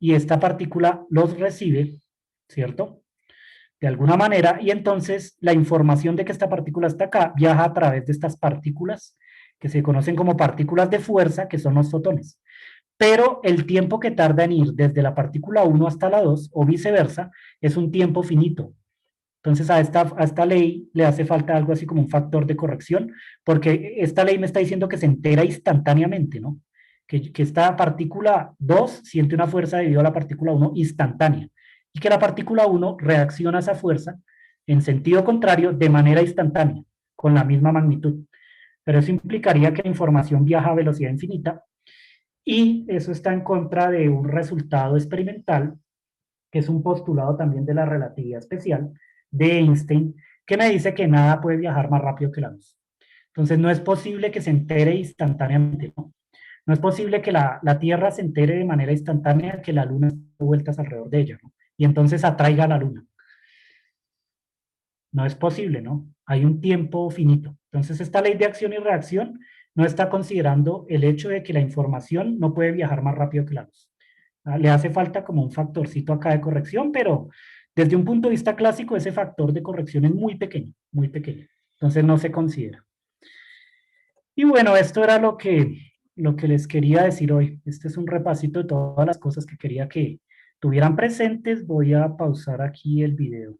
y esta partícula los recibe, ¿cierto? De alguna manera, y entonces la información de que esta partícula está acá viaja a través de estas partículas que se conocen como partículas de fuerza, que son los fotones. Pero el tiempo que tarda en ir desde la partícula 1 hasta la 2 o viceversa es un tiempo finito. Entonces a esta ley le hace falta algo así como un factor de corrección, porque esta ley me está diciendo que se entera instantáneamente, ¿no? Que esta partícula 2 siente una fuerza debido a la partícula 1 instantánea y que la partícula 1 reacciona a esa fuerza en sentido contrario de manera instantánea, con la misma magnitud. Pero eso implicaría que la información viaja a velocidad infinita y eso está en contra de un resultado experimental, que es un postulado también de la relatividad especial de Einstein, que me dice que nada puede viajar más rápido que la luz. Entonces no es posible que se entere instantáneamente, ¿no? No es posible que la Tierra se entere de manera instantánea que la Luna da vueltas alrededor de ella, ¿no? Y entonces atraiga a la Luna. No es posible, ¿no? Hay un tiempo finito. Entonces esta ley de acción y reacción no está considerando el hecho de que la información no puede viajar más rápido que la luz. Le hace falta como un factorcito acá de corrección, pero desde un punto de vista clásico ese factor de corrección es muy pequeño, muy pequeño. Entonces no se considera. Y bueno, esto era lo que les quería decir hoy. Este es un repasito de todas las cosas que quería que tuvieran presentes. Voy a pausar aquí el video.